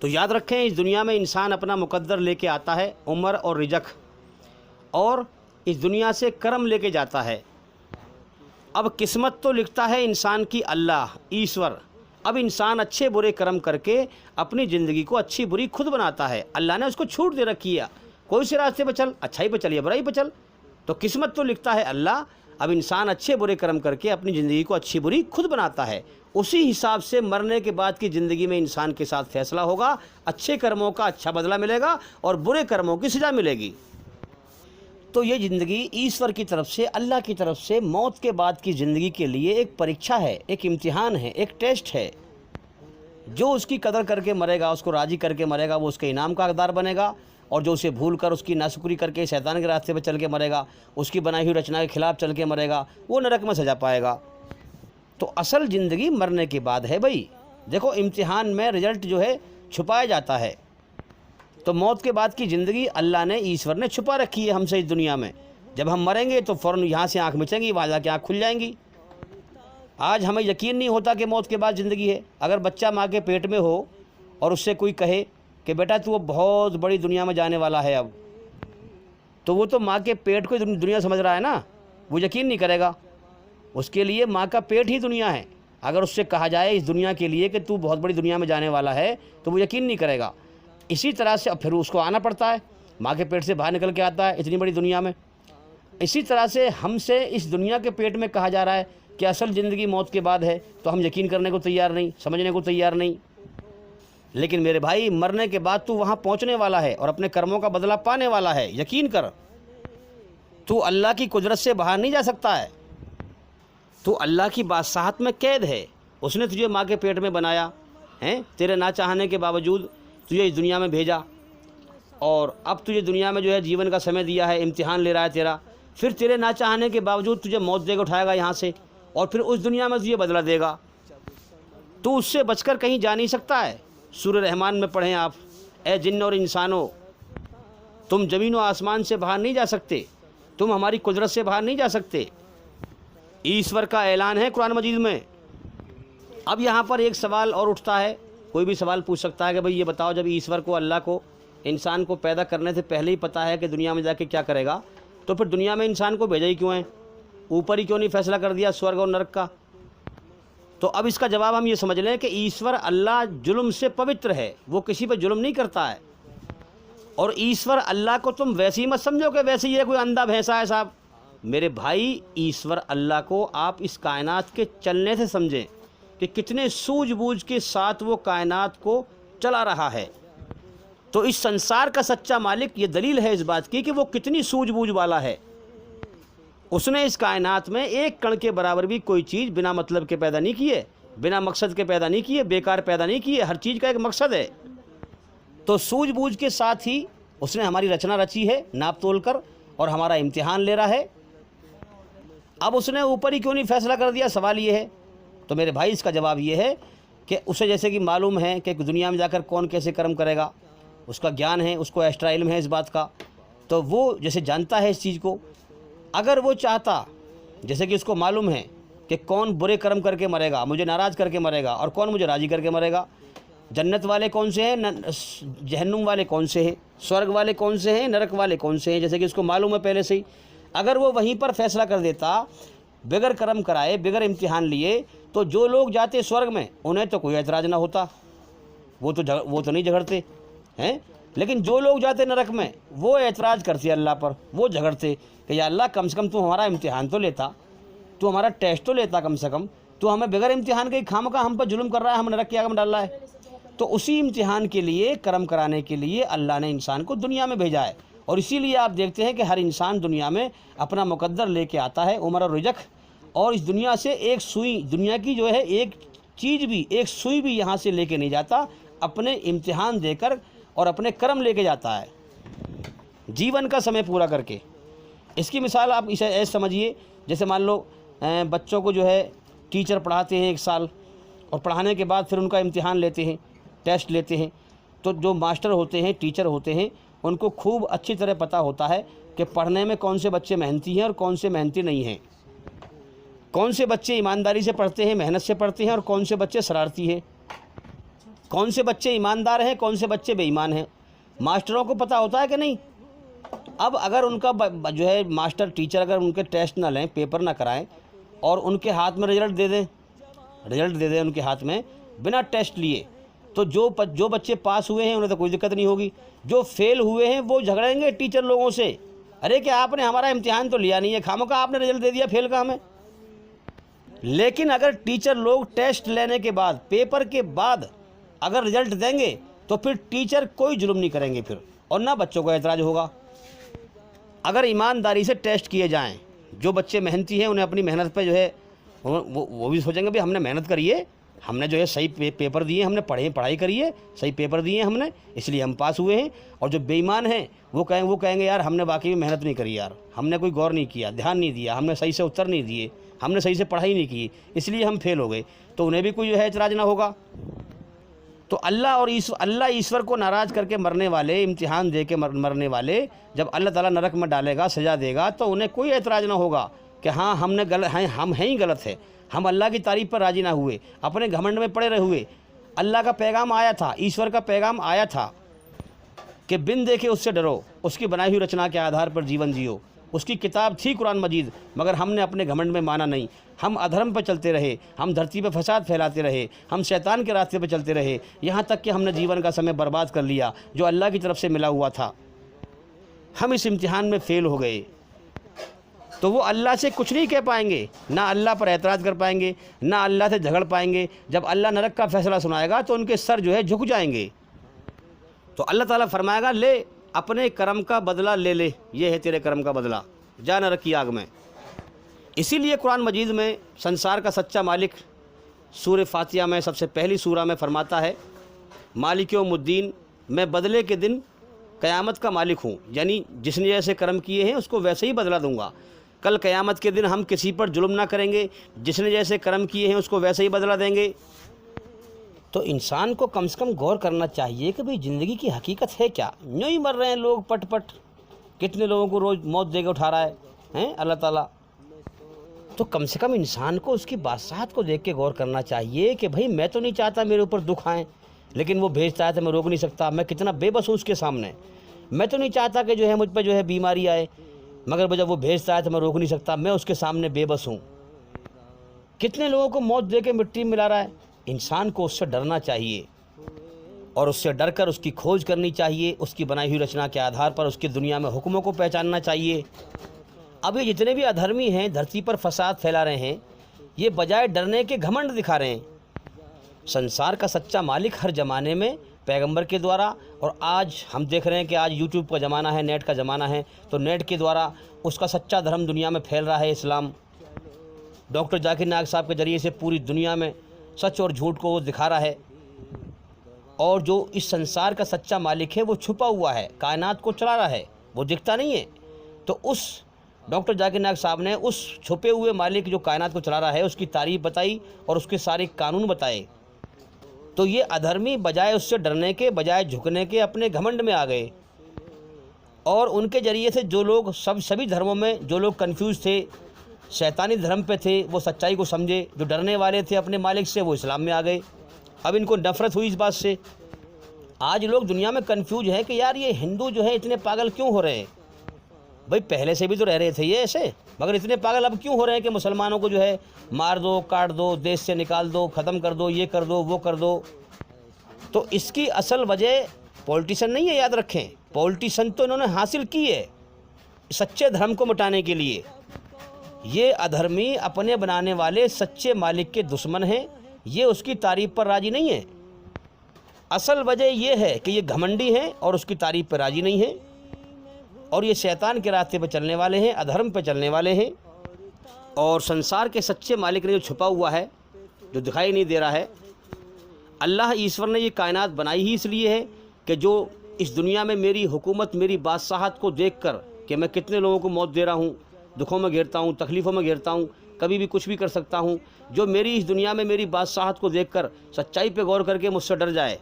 तो याद रखें, इस दुनिया में इंसान अपना मुकद्दर लेके आता है, उम्र और रिजक, और इस दुनिया से कर्म लेके जाता है। अब किस्मत तो लिखता है इंसान की अल्लाह, ईश्वर। अब इंसान अच्छे बुरे कर्म करके अपनी ज़िंदगी को अच्छी बुरी खुद बनाता है। अल्लाह ने उसको छूट दे रखी है, कोई से रास्ते पर चल, अच्छाई पर चल या बुराई पर चल। तो किस्मत तो लिखता है अल्लाह, अब इंसान अच्छे बुरे कर्म करके अपनी ज़िंदगी को अच्छी बुरी खुद बनाता है। उसी हिसाब से मरने के बाद की ज़िंदगी में इंसान के साथ फैसला होगा, अच्छे कर्मों का अच्छा बदला मिलेगा और बुरे कर्मों की सज़ा मिलेगी। तो ये ज़िंदगी ईश्वर की तरफ से, अल्लाह की तरफ से मौत के बाद की ज़िंदगी के लिए एक परीक्षा है, एक इम्तिहान है, एक टेस्ट है। जो उसकी कदर करके मरेगा, उसको राज़ी करके मरेगा, वो उसके इनाम का हकदार बनेगा, और जो उसे भूल कर उसकी नाशुक्री करके शैतान के रास्ते पर चल के मरेगा, उसकी बनाई हुई रचना के खिलाफ चल के मरेगा, वो नरक में सजा पाएगा। तो असल ज़िंदगी मरने के बाद है भाई। देखो, इम्तिहान में रिज़ल्ट जो है छुपाया जाता है। तो मौत के बाद की ज़िंदगी अल्लाह ने, ईश्वर ने छुपा रखी है हमसे इस दुनिया में। जब हम मरेंगे तो फ़ौरन यहाँ से आँख मिचेंगी, वहाँ जाके आँख खुल जाएंगी। आज हमें यकीन नहीं होता कि मौत के बाद ज़िंदगी है। अगर बच्चा माँ के पेट में हो और उससे कोई कहे कि बेटा तू बहुत बड़ी दुनिया में जाने वाला है अब, तो वो तो माँ के पेट को दुनिया समझ रहा है ना, वो यकीन नहीं करेगा। उसके लिए माँ का पेट ही दुनिया है। अगर उससे कहा जाए इस दुनिया के लिए कि तू बहुत बड़ी दुनिया में जाने वाला है, तो वो यकीन नहीं करेगा। इसी तरह से अब फिर उसको आना पड़ता है, माँ के पेट से बाहर निकल के आता है इतनी बड़ी दुनिया में। इसी तरह से हमसे इस दुनिया के पेट में कहा जा रहा है कि असल ज़िंदगी मौत के बाद है, तो हम यकीन करने को तैयार नहीं, समझने को तैयार नहीं। लेकिन मेरे भाई, मरने के बाद तू वहाँ पहुँचने वाला है और अपने कर्मों का बदला पाने वाला है, यकीन कर। तू अल्लाह की कुदरत से बाहर नहीं जा सकता है, तू अल्लाह की बादशाहत में कैद है। उसने तुझे माँ के पेट में बनाया है, तेरे ना चाहने के बावजूद तुझे इस दुनिया में भेजा, और अब तुझे दुनिया में जो है जीवन का समय दिया है, इम्तिहान ले रहा है तेरा। फिर तेरे ना चाहने के बावजूद तुझे मौत देकर उठाएगा यहाँ से, और फिर उस दुनिया में तुझे बदला देगा। तू उससे बचकर कहीं जा नहीं सकता है। सूरह रहमान में पढ़ें आप, ए जिन्न और इंसानों, तुम ज़मीन व आसमान से बाहर नहीं जा सकते, तुम हमारी कुदरत से बाहर नहीं जा सकते। ईश्वर का ऐलान है कुरान मजीद में। अब यहाँ पर एक सवाल और उठता है, कोई भी सवाल पूछ सकता है कि भाई ये बताओ, जब ईश्वर को, अल्लाह को इंसान को पैदा करने से पहले ही पता है कि दुनिया में जाके क्या करेगा, तो फिर दुनिया में इंसान को भेजा ही क्यों है? ऊपर ही क्यों नहीं फैसला कर दिया स्वर्ग और नरक का? तो अब इसका जवाब हम ये समझ लें कि ईश्वर अल्लाह जुल्म से पवित्र है, वो किसी पर जुल्म नहीं करता है। और ईश्वर अल्लाह को तुम वैसे ही मत समझो कि वैसे ही है, कोई अंधा भैंसा है साहब। मेरे भाई, ईश्वर अल्लाह को आप इस कायनात के चलने से समझें कि कितने सूझबूझ के साथ वो कायनात को चला रहा है। तो इस संसार का सच्चा मालिक, ये दलील है इस बात की कि वो कितनी सूझबूझ वाला है। उसने इस कायनात में एक कण के बराबर भी कोई चीज़ बिना मतलब के पैदा नहीं की है। बिना मकसद के पैदा नहीं किए, बेकार पैदा नहीं किए, हर चीज़ का एक मकसद है। तो सूझबूझ के साथ ही उसने हमारी रचना रची है नाप तोल कर, और हमारा इम्तिहान ले रहा है। अब उसने ऊपर ही क्यों नहीं फैसला कर दिया, सवाल ये है। तो मेरे भाई इसका जवाब ये है कि उसे जैसे कि मालूम है कि दुनिया में जाकर कौन कैसे कर्म करेगा, उसका ज्ञान है, उसको एक्स्ट्रा इल्म है इस बात का, तो वो जैसे जानता है इस चीज़ को। अगर वो चाहता, जैसे कि उसको मालूम है कि कौन बुरे कर्म करके मरेगा, मुझे नाराज़ करके मरेगा, और कौन मुझे राज़ी करके मरेगा, जन्नत वाले कौन से हैं, जहन्नुम वाले कौन से हैं, स्वर्ग वाले कौन से हैं, नरक वाले कौन से हैं, जैसे कि उसको मालूम है पहले से ही। अगर वो वहीं पर फैसला कर देता बगैर कर्म कराए, बगैर इम्तिहान लिए, तो जो लोग जाते स्वर्ग में उन्हें तो कोई एतराज़ ना होता, वो तो नहीं झगड़ते हैं। लेकिन जो लोग जाते नरक में वो एतराज़ करते अल्लाह पर, वो झगड़ते कि या अल्लाह कम से कम तू हमारा इम्तिहान तो लेता, तू हमारा टेस्ट तो लेता, कम से कम तू हमें बगैर इम्तिहान के खामखा हम पर जुल्म कर रहा है, हम नरक की आग में डाल रहा है। तो उसी इम्तिहान के लिए, कर्म कराने के लिए अल्लाह ने इंसान को दुनिया में भेजा है। और इसीलिए आप देखते हैं कि हर इंसान दुनिया में अपना मुकद्दर लेके आता है, उम्र और रिज़्क़, और इस दुनिया से एक सुई, दुनिया की जो है एक चीज़ भी, एक सुई भी यहाँ से लेके नहीं जाता, अपने इम्तिहान देकर और अपने कर्म लेके जाता है, जीवन का समय पूरा करके। इसकी मिसाल आप इसे ऐसे समझिए, जैसे मान लो बच्चों को जो है टीचर पढ़ाते हैं 1 साल, और पढ़ाने के बाद फिर उनका इम्तिहान लेते हैं, टेस्ट लेते हैं। तो जो मास्टर होते हैं, टीचर होते हैं, उनको खूब अच्छी तरह पता होता है कि पढ़ने में कौन से बच्चे मेहनती हैं और कौन से मेहनती नहीं हैं, कौन से बच्चे ईमानदारी से पढ़ते हैं, मेहनत से पढ़ते हैं, और कौन से बच्चे शरारती हैं, कौन से बच्चे ईमानदार हैं, कौन से बच्चे बेईमान हैं। मास्टरों को पता होता है कि नहीं। अब अगर उनका जो है मास्टर टीचर अगर उनके टेस्ट ना लें, पेपर ना कराएं, और उनके हाथ में रिजल्ट दे दें उनके हाथ में बिना टेस्ट लिए, तो जो बच्चे पास हुए हैं उन्हें तो कोई दिक्कत नहीं होगी। जो फेल हुए हैं वो झगड़ेंगे टीचर लोगों से, अरे क्या आपने हमारा इम्तिहान तो लिया नहीं है, खामखा आपने रिजल्ट दे दिया फेल का हमें। लेकिन अगर टीचर लोग टेस्ट लेने के बाद, पेपर के बाद अगर रिजल्ट देंगे, तो फिर टीचर कोई जुल्म नहीं करेंगे फिर, और ना बच्चों को एतराज़ होगा। अगर ईमानदारी से टेस्ट किए जाएं, जो बच्चे मेहनती हैं उन्हें अपनी मेहनत पे जो है वो भी सोचेंगे भाई हमने मेहनत करी है, हमने जो है सही पेपर दिए, हमने पढ़ाई करी है, सही पेपर दिए हमने, इसलिए हम पास हुए हैं। और जो बेईमान हैं वो कहेंगे यार हमने वाकई में मेहनत नहीं करी यार, हमने कोई गौर नहीं किया, ध्यान नहीं दिया, हमने सही से उत्तर नहीं दिए, हमने सही से पढ़ाई नहीं की, इसलिए हम फेल हो गए। तो उन्हें भी कोई जो है एतराज़ ना होगा। तो अल्लाह ईश्वर को नाराज़ करके मरने वाले, इम्तिहान दे के मरने वाले, जब अल्लाह ताला नरक में डालेगा, सज़ा देगा, तो उन्हें कोई एतराज़ ना होगा कि हाँ हमने गलत हैं, हम हैं ही गलत है, हम अल्लाह की तारीफ़ पर राज़ी ना हुए, अपने घमंड में पड़े रहे हुए। अल्लाह का पैगाम आया था, ईश्वर का पैगाम आया था कि बिन देखे उससे डरो, उसकी बनाई हुई रचना के आधार पर जीवन जियो। उसकी किताब थी कुरान मजीद, मगर हमने अपने घमंड में माना नहीं, हम अधर्म पर चलते रहे, हम धरती पर फसाद फैलाते रहे, हम शैतान के रास्ते पर चलते रहे, यहाँ तक कि हमने जीवन का समय बर्बाद कर लिया जो अल्लाह की तरफ से मिला हुआ था। हम इस इम्तिहान में फ़ेल हो गए, तो वो अल्लाह से कुछ नहीं कह पाएंगे, ना अल्लाह पर एतराज़ कर पाएंगे, ना अल्लाह से झगड़ पाएंगे। जब अल्लाह नरक का फ़ैसला सुनाएगा तो उनके सर जो है झुक जाएंगे। तो अल्लाह ताला फरमाएगा ले अपने कर्म का बदला ले, ये है तेरे कर्म का बदला, जा नरक की आग में। इसीलिए कुरान मजीद में संसार का सच्चा मालिक सूरह फातिहा में सबसे पहली सूरा में फरमाता है, मालिक यौमुद्दीन, मैं बदले के दिन क़यामत का मालिक हूँ, यानी जिसने जैसे कर्म किए हैं उसको वैसे ही बदला दूँगा। कल क़यामत के दिन हम किसी पर जुल्म ना करेंगे, जिसने जैसे कर्म किए हैं उसको वैसे ही बदला देंगे। तो इंसान को कम से कम गौर करना चाहिए कि भाई ज़िंदगी की हकीकत है क्या। यूँ ही मर रहे हैं लोग पट पट, कितने लोगों को रोज़ मौत देकर उठा रहा है अल्लाह ताला। तो कम से कम इंसान को उसकी बादशाहत को देख के गौर करना चाहिए कि भाई मैं तो नहीं चाहता मेरे ऊपर दुख आए, लेकिन वो भेजता है तो मैं रोक नहीं सकता, मैं कितना बेबस हूँ उसके सामने। मैं तो नहीं चाहता कि जो है मुझ पर जो है बीमारी आए, मगर जब वो भेजता है तो मैं रोक नहीं सकता, मैं उसके सामने बेबस हूँ। कितने लोगों को मौत दे के मिट्टी में मिला रहा है। इंसान को उससे डरना चाहिए, और उससे डरकर उसकी खोज करनी चाहिए, उसकी बनाई हुई रचना के आधार पर उसकी दुनिया में हुक्मों को पहचानना चाहिए। अब ये जितने भी अधर्मी हैं, धरती पर फसाद फैला रहे हैं, ये बजाय डरने के घमंड दिखा रहे हैं। संसार का सच्चा मालिक हर ज़माने में पैगंबर के द्वारा, और आज हम देख रहे हैं कि आज यूट्यूब का ज़माना है, नेट का ज़माना है, तो नेट के द्वारा उसका सच्चा धर्म दुनिया में फैल रहा है, इस्लाम। डॉक्टर जाकिर नायक साहब के ज़रिए से पूरी दुनिया में सच और झूठ को वो दिखा रहा है। और जो इस संसार का सच्चा मालिक है वो छुपा हुआ है, कायनात को चला रहा है, वो दिखता नहीं है। तो उस डॉक्टर जाकिर नायक साहब ने उस छुपे हुए मालिक जो कायनात को चला रहा है उसकी तारीफ बताई और उसके सारे कानून बताए। तो ये अधर्मी बजाय उससे डरने के, बजाय झुकने के, अपने घमंड में आ गए। और उनके ज़रिए से जो लोग सभी धर्मों में जो लोग कन्फ्यूज़ थे, शैतानी धर्म पे थे, वो सच्चाई को समझे। जो डरने वाले थे अपने मालिक से, वो इस्लाम में आ गए। अब इनको नफ़रत हुई इस बात से। आज लोग दुनिया में कन्फ्यूज हैं कि यार ये हिंदू जो है इतने पागल क्यों हो रहे हैं। भाई पहले से भी तो रह रहे थे ये ऐसे, मगर इतने पागल अब क्यों हो रहे हैं कि मुसलमानों को जो है मार दो, काट दो, देश से निकाल दो, ख़त्म कर दो, ये कर दो, वो कर दो। तो इसकी असल वजह पॉलिटिशियन नहीं है, याद रखें। पॉलिटिशियन तो इन्होंने हासिल की है सच्चे धर्म को मिटाने के लिए। ये अधर्मी अपने बनाने वाले सच्चे मालिक के दुश्मन हैं, ये उसकी तारीफ़ पर राज़ी नहीं है। असल वजह यह है कि ये घमंडी हैं और उसकी तारीफ़ पर राज़ी नहीं है, और ये शैतान के रास्ते पर चलने वाले हैं, अधर्म पर चलने वाले हैं। और संसार के सच्चे मालिक ने जो छुपा हुआ है, जो दिखाई नहीं दे रहा है, अल्लाह ईश्वर ने ये कायनात बनाई ही इसलिए है कि जो इस दुनिया में मेरी हुकूमत, मेरी बादशाहत को देखकर कि मैं कितने लोगों को मौत दे रहा हूँ, दुखों में घेरता हूँ, तकलीफ़ों में घेरता हूँ, कभी भी कुछ भी कर सकता हूँ, जो मेरी इस दुनिया में मेरी बादशाहत को देखकर सच्चाई पे गौर करके मुझसे डर जाए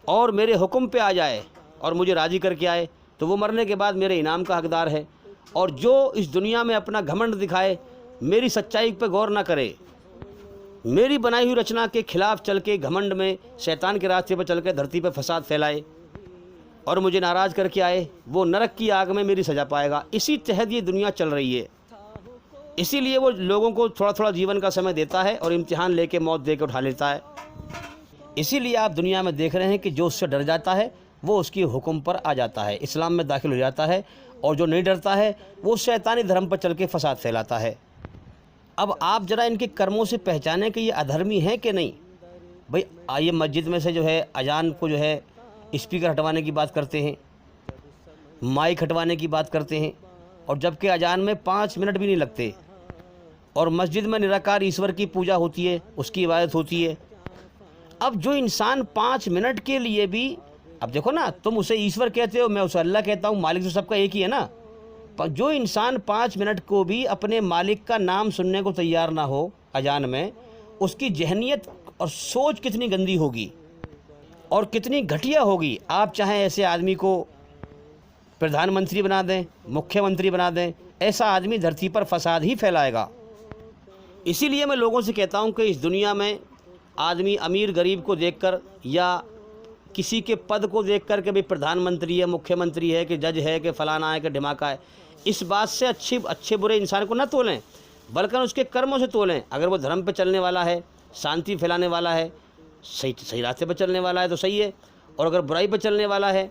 और मेरे हुक्म पे आ जाए और मुझे राज़ी करके आए, तो वो मरने के बाद मेरे इनाम का हकदार है। और जो इस दुनिया में अपना घमंड दिखाए, मेरी सच्चाई पे गौर ना करे, मेरी बनाई हुई रचना के खिलाफ चल के घमंड में शैतान के रास्ते पर चल के धरती पर फसाद फैलाए और मुझे नाराज़ करके आए, वो नरक की आग में मेरी सज़ा पाएगा। इसी तहत ये दुनिया चल रही है। इसीलिए वो लोगों को थोड़ा थोड़ा जीवन का समय देता है और इम्तिहान लेके मौत दे के उठा लेता है। इसीलिए आप दुनिया में देख रहे हैं कि जो उससे डर जाता है वो उसकी हुक्म पर आ जाता है, इस्लाम में दाखिल हो जाता है, और जो नहीं डरता है वो शैतानी धर्म पर चल के फसाद फैलाता है। अब आप ज़रा इनके कर्मों से पहचानें कि ये अधर्मी हैं कि नहीं। भाई आइए, मस्जिद में से जो है अजान को जो है स्पीकर हटवाने की बात करते हैं, माइक हटवाने की बात करते हैं, और जबकि अजान में 5 मिनट भी नहीं लगते, और मस्जिद में निराकार ईश्वर की पूजा होती है, उसकी इबादत होती है। अब जो इंसान 5 मिनट के लिए भी, अब देखो ना, तुम उसे ईश्वर कहते हो, मैं उसे अल्लाह कहता हूँ, मालिक तो सबका एक ही है ना। पर जो इंसान 5 मिनट को भी अपने मालिक का नाम सुनने को तैयार ना हो अजान में, उसकी जहनियत और सोच कितनी गंदी होगी और कितनी घटिया होगी। आप चाहें ऐसे आदमी को प्रधानमंत्री बना दें, मुख्यमंत्री बना दें, ऐसा आदमी धरती पर फसाद ही फैलाएगा। इसीलिए मैं लोगों से कहता हूं कि इस दुनिया में आदमी अमीर गरीब को देखकर या किसी के पद को देखकर कि भाई प्रधानमंत्री है, मुख्यमंत्री है, कि जज है, कि फलाना है, कि ढिमाका है, इस बात से अच्छे बुरे इंसान को न तोलें, बल्कि उसके कर्मों से तोलें। अगर वो धर्म पे चलने वाला है, शांति फैलाने वाला है, सही रास्ते पर चलने वाला है तो सही है, और अगर बुराई पर चलने वाला है,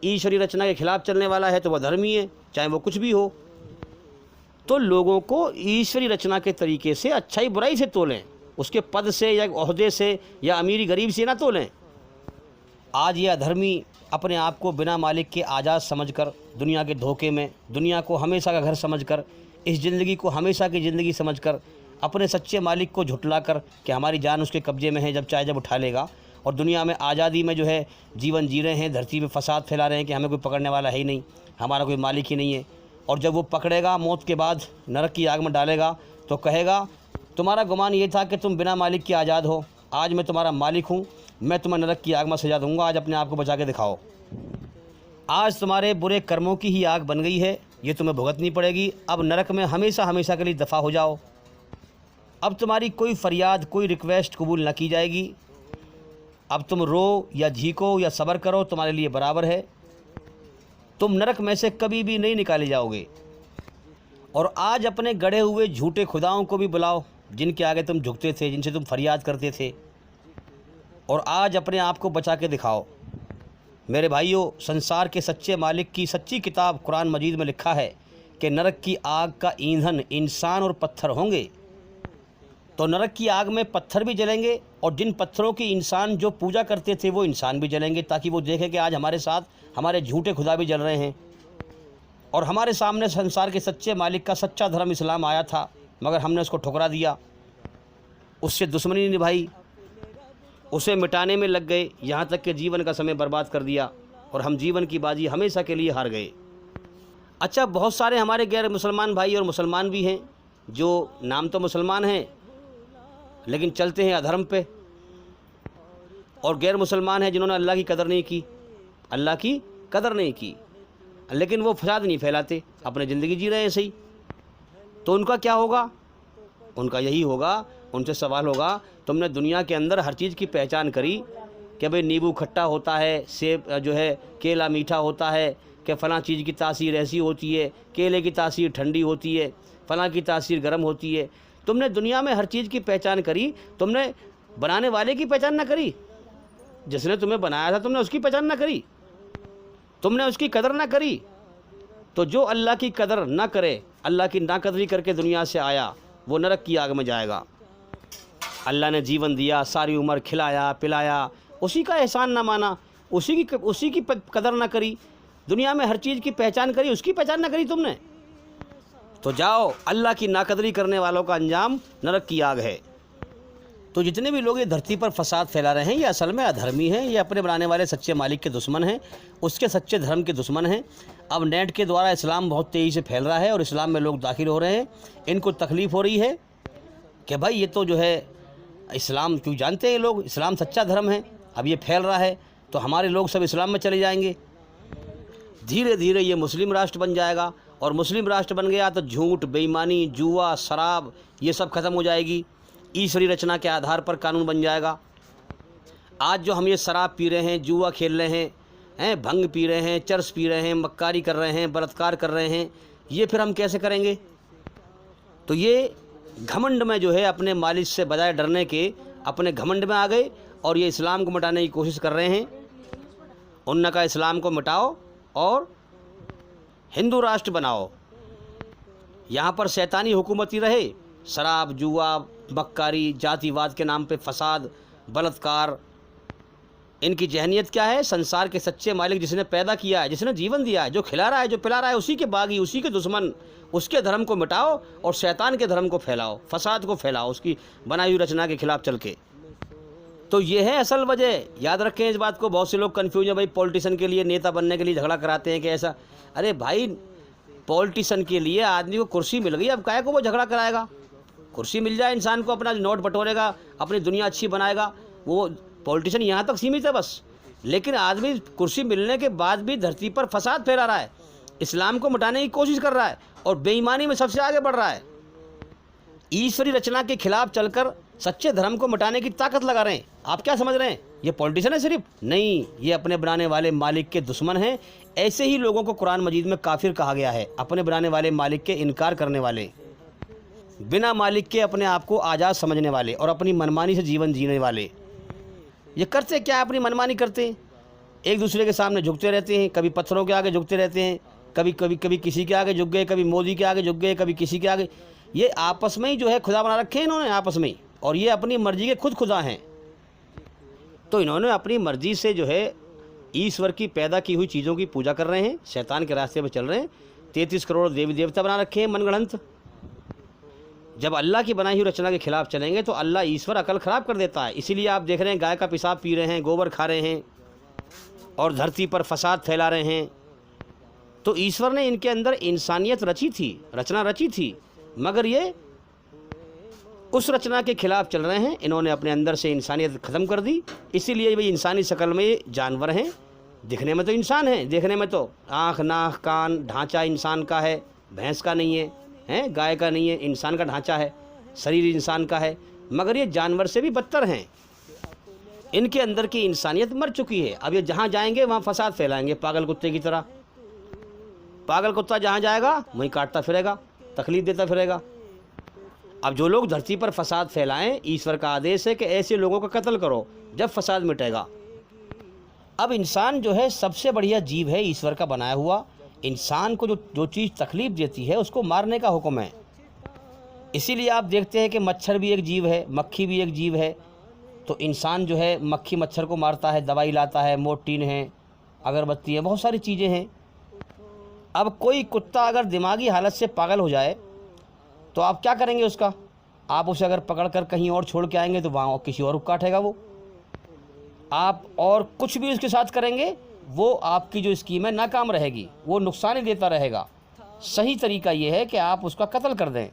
ईश्वरीय रचना के खिलाफ चलने वाला है, तो वह धर्मी है, चाहे वो कुछ भी हो। तो लोगों को ईश्वरीय रचना के तरीके से अच्छाई बुराई से तोलें, उसके पद से या ओहदे से या अमीरी गरीब से ना तोलें। आज ये अधर्मी अपने आप को बिना मालिक के आज़ाद समझकर, दुनिया के धोखे में, दुनिया को हमेशा का घर समझकर, इस ज़िंदगी को हमेशा की ज़िंदगी समझकर, अपने सच्चे मालिक को झुटलाकर कि हमारी जान उसके कब्ज़े में है, जब चाहे जब उठा लेगा, और दुनिया में आज़ादी में जो है जीवन जी रहे हैं, धरती पे फसाद फैला रहे हैं कि हमें कोई पकड़ने वाला है ही नहीं, हमारा कोई मालिक ही नहीं है। और जब वो पकड़ेगा, मौत के बाद नरक की आग में डालेगा, तो कहेगा तुम्हारा गुमान ये था कि तुम बिना मालिक के आज़ाद हो, आज मैं तुम्हारा मालिक हूँ, मैं तुम्हें नरक की आग में सजा दूँगा, आज अपने आप को बचा के दिखाओ। आज तुम्हारे बुरे कर्मों की ही आग बन गई है, ये तुम्हें भुगतनी पड़ेगी। अब नरक में हमेशा हमेशा के लिए दफ़ा हो जाओ। अब तुम्हारी कोई फरियाद, कोई रिक्वेस्ट कबूल न की जाएगी। अब तुम रो या झीको या सब्र करो, तुम्हारे लिए बराबर है। तुम नरक में से कभी भी नहीं निकाले जाओगे। और आज अपने गढ़े हुए झूठे खुदाओं को भी बुलाओ, जिनके आगे तुम झुकते थे, जिनसे तुम फरियाद करते थे, और आज अपने आप को बचा के दिखाओ। मेरे भाइयों, संसार के सच्चे मालिक की सच्ची किताब कुरान मजीद में लिखा है कि नरक की आग का ईंधन इंसान और पत्थर होंगे। तो नरक की आग में पत्थर भी जलेंगे, और जिन पत्थरों की इंसान जो पूजा करते थे वो इंसान भी जलेंगे, ताकि वो देखें कि आज हमारे साथ हमारे झूठे खुदा भी जल रहे हैं। और हमारे सामने संसार के सच्चे मालिक का सच्चा धर्म इस्लाम आया था, मगर हमने उसको ठुकरा दिया। उससे दुश्मनी निभाई, उसे मिटाने में लग गए, यहाँ तक कि जीवन का समय बर्बाद कर दिया और हम जीवन की बाजी हमेशा के लिए हार गए। अच्छा, बहुत सारे हमारे गैर मुसलमान भाई और मुसलमान भी हैं जो नाम तो मुसलमान हैं लेकिन चलते हैं अधर्म पे, और गैर मुसलमान हैं जिन्होंने अल्लाह की कदर नहीं की, अल्लाह की कदर नहीं की, लेकिन वो फसाद नहीं फैलाते, अपनी ज़िंदगी जी रहे हैं सही। तो उनका क्या होगा? उनका यही होगा, उनसे सवाल होगा, तुमने दुनिया के अंदर हर चीज़ की पहचान करी कि भाई नींबू खट्टा होता है, सेब जो है केला मीठा होता है, कि फ़लाँ चीज़ की तासीर ऐसी होती है, केले की तासीर ठंडी होती है, फ़लाँ की तासीर गर्म होती है। तुमने दुनिया में हर चीज़ की पहचान करी, तुमने बनाने वाले की पहचान ना करी, जिसने तुम्हें बनाया था तुमने उसकी पहचान ना करी, तुमने उसकी कदर ना करी। तो जो अल्लाह की कदर ना करे, अल्लाह की नाकदरी करके दुनिया से आया, वो नरक की आग में जाएगा। अल्लाह ने जीवन दिया, सारी उम्र खिलाया पिलाया, उसी का एहसान ना माना, उसी की कदर ना करी, दुनिया में हर चीज़ की पहचान करी, उसकी पहचान ना करी तुमने, तो जाओ, अल्लाह की नाकदरी करने वालों का अंजाम नरक की आग है। तो जितने भी लोग ये धरती पर फसाद फैला रहे हैं, ये असल में अधर्मी हैं, ये अपने बनाने वाले सच्चे मालिक के दुश्मन हैं, उसके सच्चे धर्म के दुश्मन हैं। अब नेट के द्वारा इस्लाम बहुत तेज़ी से फैल रहा है और इस्लाम में लोग दाखिल हो रहे हैं, इनको तकलीफ़ हो रही है कि भाई ये तो जो है इस्लाम, क्यों जानते हैं लोग इस्लाम सच्चा धर्म है, अब ये फैल रहा है तो हमारे लोग सब इस्लाम में चले जाएंगे, धीरे धीरे ये मुस्लिम राष्ट्र बन जाएगा, और मुस्लिम राष्ट्र बन गया तो झूठ, बेईमानी, जुआ, शराब ये सब ख़त्म हो जाएगी, ईश्वरी रचना के आधार पर कानून बन जाएगा। आज जो हम ये शराब पी रहे हैं, जुआ खेल रहे हैं, भंग पी रहे हैं, चरस पी रहे हैं, मक्कारी कर रहे हैं, बलात्कार कर रहे हैं, ये फिर हम कैसे करेंगे? तो ये घमंड में जो है अपने मालिक से बजाय डरने के अपने घमंड में आ गए और ये इस्लाम को मिटाने की कोशिश कर रहे हैं। उन्होंने कहा इस्लाम को मिटाओ और हिंदू राष्ट्र बनाओ, यहाँ पर शैतानी हुकूमती रहे, शराब, जुआ, बक्कारी, जातिवाद के नाम पे फसाद, बलात्कार, इनकी जहनीत क्या है? संसार के सच्चे मालिक जिसने पैदा किया है, जिसने जीवन दिया है, जो खिला रहा है, जो पिला रहा है, उसी के बागी, उसी के दुश्मन, उसके धर्म को मिटाओ और शैतान के धर्म को फैलाओ, फसाद को फैलाओ, उसकी बनाई हुई रचना के खिलाफ चल के। तो ये है असल वजह, याद रखें इस बात को। बहुत से लोग कन्फ्यूज है, भाई पॉलिटिशियन के लिए, नेता बनने के लिए झगड़ा कराते हैं कि ऐसा, अरे भाई पॉलिटिशियन के लिए आदमी को कुर्सी मिल गई, अब काहे को वो झगड़ा कराएगा? कुर्सी मिल जाए इंसान को, अपना नोट बटोरेगा, अपनी दुनिया अच्छी बनाएगा, वो पॉलिटिशियन यहाँ तक सीमित है बस। लेकिन आदमी कुर्सी मिलने के बाद भी धरती पर फसाद फैला रहा है, इस्लाम को मिटाने की कोशिश कर रहा है और बेईमानी में सबसे आगे बढ़ रहा है, ईश्वरी रचना के खिलाफ चलकर सच्चे धर्म को मिटाने की ताकत लगा रहे हैं। आप क्या समझ रहे हैं ये पॉलिटिशियन है सिर्फ? नहीं, ये अपने बनाने वाले मालिक के दुश्मन हैं। ऐसे ही लोगों को कुरान मजीद में काफिर कहा गया है, अपने बनाने वाले मालिक के इनकार करने वाले, बिना मालिक के अपने आप को आज़ाद समझने वाले और अपनी मनमानी से जीवन जीने वाले। ये करते क्या है? अपनी मनमानी करते हैं, एक दूसरे के सामने झुकते रहते हैं, कभी पत्थरों के आगे झुकते रहते हैं, कभी किसी के आगे झुक गए, कभी मोदी के आगे झुक गए, कभी किसी के आगे। ये आपस में ही जो है खुदा बना रखे हैं इन्होंने आपस में ही, और ये अपनी मर्जी के खुद खुदा हैं। तो इन्होंने अपनी मर्जी से जो है ईश्वर की पैदा की हुई चीज़ों की पूजा कर रहे हैं, शैतान के रास्ते पर चल रहे हैं, 33 करोड़ देवी देवता बना रखे हैं मनगढ़ंत। जब अल्लाह की बनाई हुई रचना के खिलाफ चलेंगे तो अल्लाह ईश्वर अकल ख़राब कर देता है। इसीलिए आप देख रहे हैं गाय का पेशाब पी रहे हैं, गोबर खा रहे हैं और धरती पर फसाद फैला रहे हैं। तो ईश्वर ने इनके अंदर इंसानियत रची थी, रचना रची थी, मगर ये उस रचना के खिलाफ चल रहे हैं। इन्होंने अपने अंदर से इंसानियत ख़त्म कर दी। इसीलिए भाई इंसानी शक्ल में जानवर हैं, दिखने में तो इंसान हैं, देखने में तो आँख, नाक, कान, ढांचा इंसान का है, भैंस का नहीं है, गाय का नहीं है, इंसान का ढांचा है, शरीर इंसान का है, मगर ये जानवर से भी बदतर हैं। इनके अंदर की इंसानियत मर चुकी है। अब ये जहाँ जाएंगे वहाँ फसाद फैलाएंगे, पागल कुत्ते की तरह। पागल कुत्ता जहाँ जाएगा वहीं काटता फिरेगा, तकलीफ देता फिरेगा। अब जो लोग धरती पर फसाद फैलाएं, ईश्वर का आदेश है कि ऐसे लोगों का कत्ल करो, जब फसाद मिटेगा। अब इंसान जो है सबसे बढ़िया जीव है, ईश्वर का बनाया हुआ। इंसान को जो चीज़ तकलीफ़ देती है उसको मारने का हुक्म है। इसीलिए आप देखते हैं कि मच्छर भी एक जीव है, मक्खी भी एक जीव है। तो इंसान जो है मक्खी मच्छर को मारता है, दवाई लाता है, मोर्टीन है, अगरबत्ती है, बहुत सारी चीज़ें हैं। अब कोई कुत्ता अगर दिमागी हालत से पागल हो जाए तो आप क्या करेंगे उसका? आप उसे अगर पकड़ कर कहीं और छोड़ के आएंगे तो वहाँ किसी और को काटेगा वो। आप और कुछ भी उसके साथ करेंगे वो आपकी जो स्कीम है नाकाम रहेगी, वो नुकसान ही देता रहेगा। सही तरीका ये है कि आप उसका कत्ल कर दें।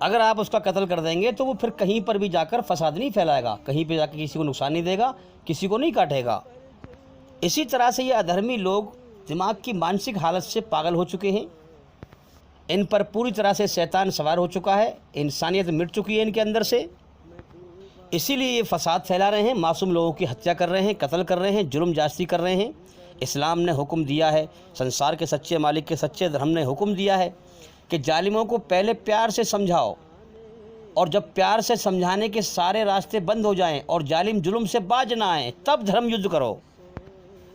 अगर आप उसका कत्ल कर देंगे तो वो फिर कहीं पर भी जाकर फसाद नहीं फैलाएगा, कहीं पे जाकर किसी को नुकसान नहीं देगा, किसी को नहीं काटेगा। इसी तरह से ये अधर्मी लोग दिमाग की मानसिक हालत से पागल हो चुके हैं। इन पर पूरी तरह से शैतान सवार हो चुका है, इंसानियत मिट चुकी है इनके अंदर से। इसीलिए ये फसाद फैला रहे हैं, मासूम लोगों की हत्या कर रहे हैं, कत्ल कर रहे हैं, जुल्म जास्ती कर रहे हैं। इस्लाम ने हुक्म दिया है, संसार के सच्चे मालिक के सच्चे धर्म ने हुक्म दिया है कि जालिमों को पहले प्यार से समझाओ, और जब प्यार से समझाने के सारे रास्ते बंद हो जाएं और जालिम जुल्म से बाज ना आएँ तब धर्म युद्ध करो।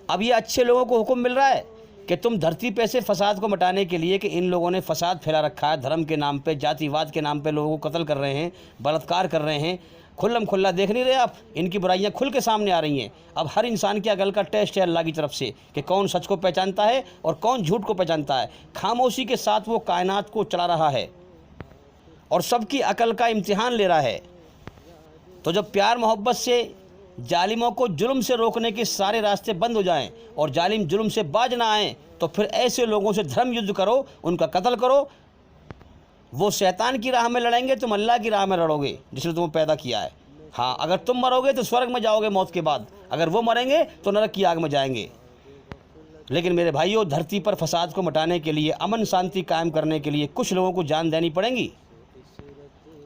अब ये अच्छे लोगों को हुक्म मिल रहा है कि तुम धरती पे से फसाद को मिटाने के लिए, कि इन लोगों ने फसाद फैला रखा है, धर्म के नाम पे, जातिवाद के नाम पे लोगों को कत्ल कर रहे हैं, बलात्कार कर रहे हैं, खुल्लम खुल्ला देख नहीं रहे आप, इनकी बुराइयां खुल के सामने आ रही हैं। अब हर इंसान की अकल का टेस्ट है अल्लाह की तरफ से कि कौन सच को पहचानता है और कौन झूठ को पहचानता है। खामोशी के साथ वो कायनात को चला रहा है और सबकी अकल का इम्तिहान ले रहा है। तो जब प्यार मोहब्बत से जालिमों को जुल्म से रोकने के सारे रास्ते बंद हो जाएं और जालिम जुल्म से बाज ना आएँ तो फिर ऐसे लोगों से धर्म युद्ध करो, उनका कत्ल करो। वो शैतान की राह में लड़ेंगे, तुम अल्लाह की राह में लड़ोगे जिसने तुम्हें पैदा किया है। हाँ, अगर तुम मरोगे तो स्वर्ग में जाओगे मौत के बाद, अगर वो मरेंगे तो नरक की आग में जाएंगे। लेकिन मेरे भाइयों, धरती पर फसाद को मिटाने के लिए, अमन शांति कायम करने के लिए कुछ लोगों को जान देनी पड़ेगी।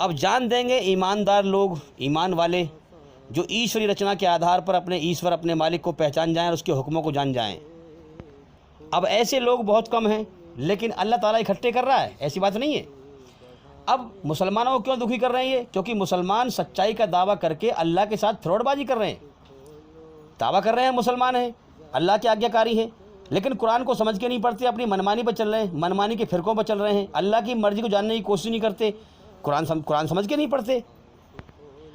अब जान देंगे ईमानदार लोग, ईमान वाले, जो ईश्वरी रचना के आधार पर अपने ईश्वर, अपने मालिक को पहचान जाएं और उसके हुक्मों को जान जाएं। अब ऐसे लोग बहुत कम हैं, लेकिन अल्लाह ताला इकट्ठे कर रहा है, ऐसी बात नहीं है। अब मुसलमानों को क्यों दुखी कर रहे हैं ये? क्योंकि मुसलमान सच्चाई का दावा करके अल्लाह के साथ फ्रॉडबाजी कर रहे हैं। दावा कर रहे हैं मुसलमान हैं, अल्लाह के आज्ञाकारी हैं, लेकिन कुरान को समझ के नहीं पढ़ते, अपनी मनमानी पर चल रहे हैं, मनमानी के फ़िरक़ों पर चल रहे हैं, अल्लाह की मर्ज़ी को जानने की कोशिश नहीं करते, कुरान समझ के नहीं पढ़ते।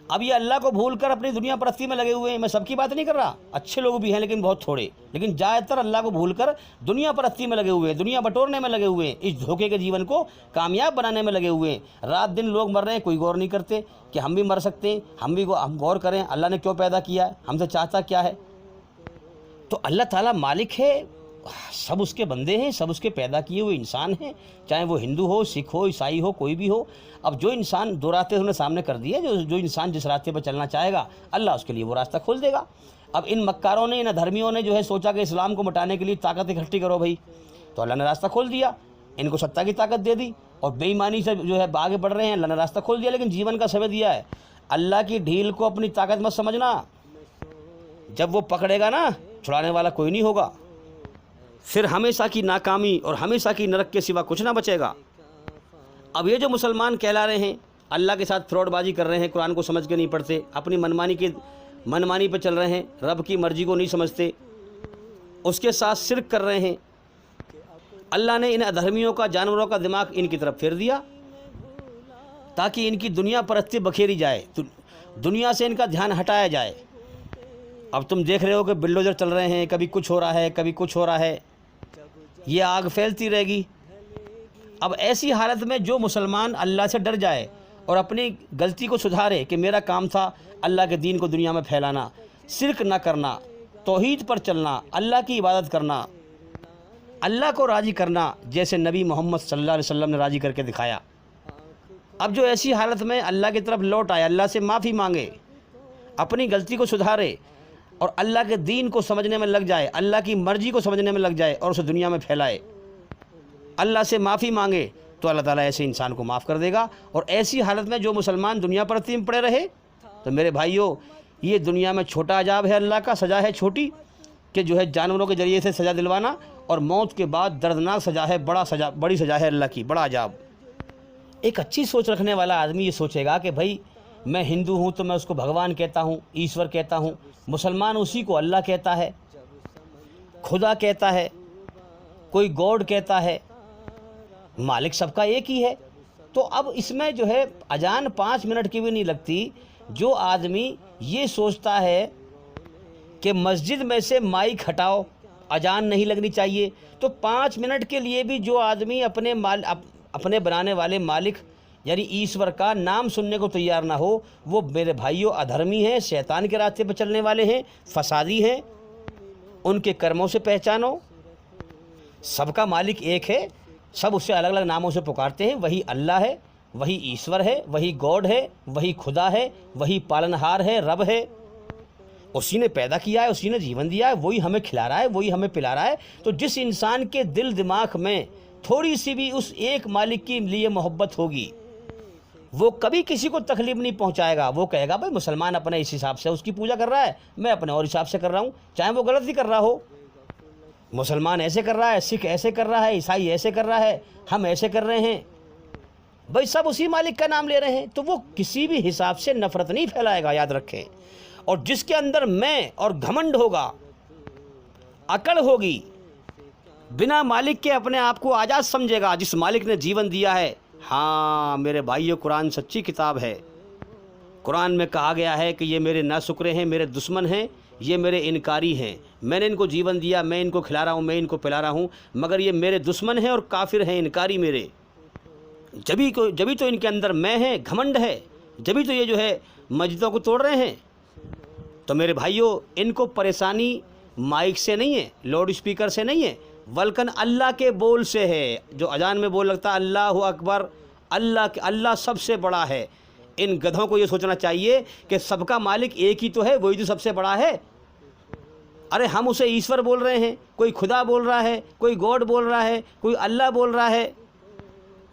अब ये अल्लाह को भूल कर अपनी दुनिया परस्ती में लगे हुए हैं। मैं सबकी बात नहीं कर रहा, अच्छे लोग भी हैं लेकिन बहुत थोड़े, लेकिन ज़्यादातर अल्लाह को भूल कर दुनिया परस्ती में लगे हुए हैं, दुनिया बटोरने में लगे हुए हैं, इस धोखे के जीवन को कामयाब बनाने में लगे हुए हैं। रात दिन लोग मर रहे हैं, कोई गौर नहीं करते कि हम भी मर सकते हैं, हम गौर करें अल्लाह ने क्यों पैदा किया है, हमसे चाहता क्या है। तो अल्लाह ताला मालिक है, सब उसके बंदे हैं, सब उसके पैदा किए हुए इंसान हैं, चाहे वो हिंदू हो, सिख हो, ईसाई हो, कोई भी हो। अब जो इंसान, दो रास्ते उन्होंने सामने कर दिए, जो इंसान जिस रास्ते पर चलना चाहेगा अल्लाह उसके लिए वो रास्ता खोल देगा। अब इन मक्कारों ने, इन धर्मियों ने जो है सोचा कि इस्लाम को मिटाने के लिए ताकत इकट्ठी करो भाई, तो अल्लाह ने रास्ता खोल दिया, इनको सत्ता की ताकत दे दी और बेईमानी से जो है आगे बढ़ रहे हैं, अल्लाह ने रास्ता खोल दिया। लेकिन जीवन का समय दिया है, अल्लाह की ढील को अपनी ताकत मत समझना, जब वो पकड़ेगा ना छुड़ाने वाला कोई नहीं होगा, फिर हमेशा की नाकामी और हमेशा की नरक के सिवा कुछ ना बचेगा। अब ये जो मुसलमान कहला रहे हैं, अल्लाह के साथ फ्रॉडबाजी कर रहे हैं, कुरान को समझ के नहीं पढ़ते, अपनी मनमानी पर चल रहे हैं, रब की मर्ज़ी को नहीं समझते, उसके साथ शिर्क कर रहे हैं, अल्लाह ने इन अधर्मियों का, जानवरों का दिमाग इनकी तरफ फेर दिया ताकि इनकी दुनिया परस्ती बखेरी जाए, दुनिया से इनका ध्यान हटाया जाए। अब तुम देख रहे हो कि बिल्डोजर चल रहे हैं, कभी कुछ हो रहा है, कभी कुछ हो रहा है, ये आग फैलती रहेगी। अब ऐसी हालत में जो मुसलमान अल्लाह से डर जाए और अपनी गलती को सुधारे कि मेरा काम था अल्लाह के दीन को दुनिया में फैलाना, शिर्क ना करना, तौहीद पर चलना, अल्लाह की इबादत करना, अल्लाह को राज़ी करना, जैसे नबी मोहम्मद सल्लल्लाहु अलैहि वसल्लम ने राज़ी करके दिखाया। अब जो ऐसी हालत में अल्लाह की तरफ लौट आए, अल्लाह से माफ़ी मांगे, अपनी गलती को सुधारे और अल्लाह के दीन को समझने में लग जाए, अल्लाह की मर्ज़ी को समझने में लग जाए और उसे दुनिया में फैलाए, अल्लाह से माफ़ी मांगे, तो अल्लाह ताला ऐसे इंसान को माफ़ कर देगा। और ऐसी हालत में जो मुसलमान दुनिया पर में पड़े रहे, तो मेरे भाइयों, ये दुनिया में छोटा अजाब है, अल्लाह का सज़ा है छोटी, कि जो है जानवरों के ज़रिए से सज़ा दिलवाना, और मौत के बाद दर्दनाक सज़ा है, बड़ी सज़ा है अल्लाह की, बड़ा अजाब। एक अच्छी सोच रखने वाला आदमी ये सोचेगा कि भाई मैं हिंदू हूँ तो मैं उसको भगवान कहता हूँ, ईश्वर कहता हूँ, मुसलमान उसी को अल्लाह कहता है, खुदा कहता है, कोई गॉड कहता है, मालिक सबका एक ही है। तो अब इसमें जो है अजान 5 मिनट की भी नहीं लगती। जो आदमी ये सोचता है कि मस्जिद में से माइक हटाओ, अजान नहीं लगनी चाहिए, तो 5 मिनट के लिए भी जो आदमी अपने बनाने वाले मालिक यानी ईश्वर का नाम सुनने को तैयार ना हो, वो मेरे भाइयों अधर्मी हैं, शैतान के रास्ते पर चलने वाले हैं, फसादी हैं। उनके कर्मों से पहचानो। सबका मालिक एक है, सब उससे अलग अलग नामों से पुकारते हैं। वही अल्लाह है, वही ईश्वर है, वही गॉड है, वही खुदा है, वही पालनहार है, रब है। उसी ने पैदा किया है, उसी ने जीवन दिया है, वही हमें खिला रहा है, वही हमें पिला रहा है। तो जिस इंसान के दिल दिमाग में थोड़ी सी भी उस एक मालिक के लिए मोहब्बत होगी, वो कभी किसी को तकलीफ नहीं पहुंचाएगा। वो कहेगा भाई मुसलमान अपने इस हिसाब से उसकी पूजा कर रहा है, मैं अपने और हिसाब से कर रहा हूँ, चाहे वो गलत ही कर रहा हो। मुसलमान ऐसे कर रहा है, सिख ऐसे कर रहा है, ईसाई ऐसे कर रहा है, हम ऐसे कर रहे हैं, भाई सब उसी मालिक का नाम ले रहे हैं। तो वो किसी भी हिसाब से नफरत नहीं फैलाएगा, याद रखें। और जिसके अंदर मैं और घमंड होगा, अकड़ होगी, बिना मालिक के अपने आप को आज़ाद समझेगा, जिस मालिक ने जीवन दिया है। हाँ मेरे भाइयों, कुरान सच्ची किताब है। कुरान में कहा गया है कि ये मेरे नाशुक्रे हैं, मेरे दुश्मन हैं, ये मेरे इनकारी हैं। मैंने इनको जीवन दिया, मैं इनको खिला रहा हूँ, मैं इनको पिला रहा हूँ, मगर ये मेरे दुश्मन हैं और काफिर हैं, इनकारी मेरे। जभी तो इनके अंदर मैं है, घमंड है, जभी तो ये जो है मस्जिदों को तोड़ रहे हैं। तो मेरे भाइयों, इनको परेशानी माइक से नहीं है, लाउड स्पीकर से नहीं है, बल्कि अल्लाह के बोल से है। जो अजान में बोल लगता है अल्लाह अकबर, अल्लाह सबसे बड़ा है। इन गधों को ये सोचना चाहिए कि सबका मालिक एक ही तो है, वही तो सबसे बड़ा है। अरे हम उसे ईश्वर बोल रहे हैं, कोई खुदा बोल रहा है, कोई गॉड बोल रहा है, कोई अल्लाह बोल रहा है,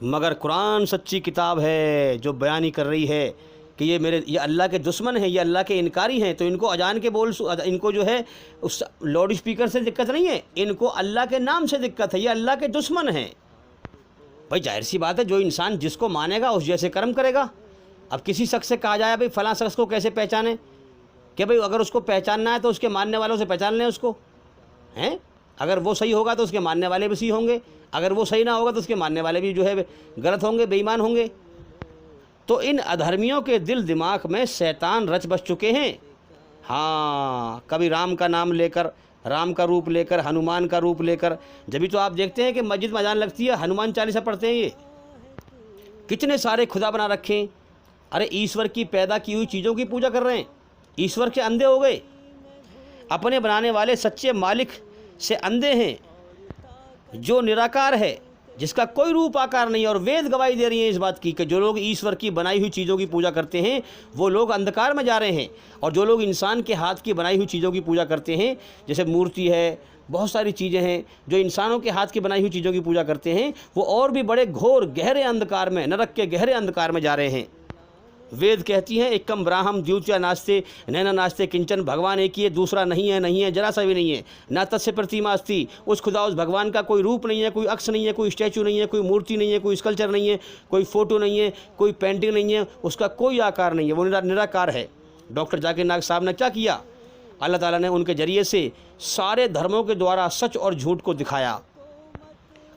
मगर कुरान सच्ची किताब है जो बयान ही कर रही है कि ये अल्लाह के दुश्मन हैं, ये अल्लाह के इनकारी हैं। तो इनको अजान के बोल, इनको जो है उस लाउड स्पीकर से दिक्कत नहीं है, इनको अल्लाह के नाम से दिक्कत है, ये अल्लाह के दुश्मन हैं। भाई जाहिर सी बात है, जो इंसान जिसको मानेगा उस जैसे कर्म करेगा। अब किसी शख्स से कहा जाए भाई फलां शख्स को कैसे पहचाने, कि भाई अगर उसको पहचानना है तो उसके मानने वालों से पहचान लें उसको, हैं? अगर वो सही होगा तो उसके मानने वाले भी सही होंगे, अगर वो सही ना होगा तो उसके मानने वाले भी जो है गलत होंगे, बेईमान होंगे। तो इन अधर्मियों के दिल दिमाग में शैतान रच बस चुके हैं। हाँ, कभी राम का नाम लेकर, राम का रूप लेकर, हनुमान का रूप लेकर। जब भी तो आप देखते हैं कि मस्जिद में अजान लगती है, हनुमान चालीसा पढ़ते हैं, ये कितने सारे खुदा बना रखे हैं। अरे ईश्वर की पैदा की हुई चीज़ों की पूजा कर रहे हैं, ईश्वर के अंधे हो गए, अपने बनाने वाले सच्चे मालिक से अंधे हैं, जो निराकार है, जिसका कोई रूप आकार नहीं है। और वेद गवाही दे रही है इस बात की कि जो लोग ईश्वर की बनाई हुई चीज़ों की पूजा करते हैं वो लोग अंधकार में जा रहे हैं, और जो लोग इंसान के हाथ की बनाई हुई चीज़ों की पूजा करते हैं, जैसे मूर्ति है, बहुत सारी चीज़ें हैं जो इंसानों के हाथ की बनाई हुई चीज़ों की पूजा करते हैं, वो और भी बड़े घोर गहरे अंधकार में, नरक के गहरे अंधकार में जा रहे हैं। वेद कहती हैं एकम ब्राह्म द्वितीय नास्ते नैना नास्ते किंचन, भगवान एक ही है, दूसरा नहीं है, जरा सा भी नहीं है। ना तस्य प्रतिमा अस्ति, उस खुदा उस भगवान का कोई रूप नहीं है, कोई अक्ष नहीं है, कोई स्टैचू नहीं है, कोई मूर्ति नहीं है, कोई स्कल्पचर नहीं है, कोई फोटो नहीं है, कोई पेंटिंग नहीं है, उसका कोई आकार नहीं है, वो निराकार है। डॉक्टर जाकिर नाइक साहब ने क्या किया, अल्लाह ताला ने उनके ज़रिए से सारे धर्मों के द्वारा सच और झूठ को दिखाया।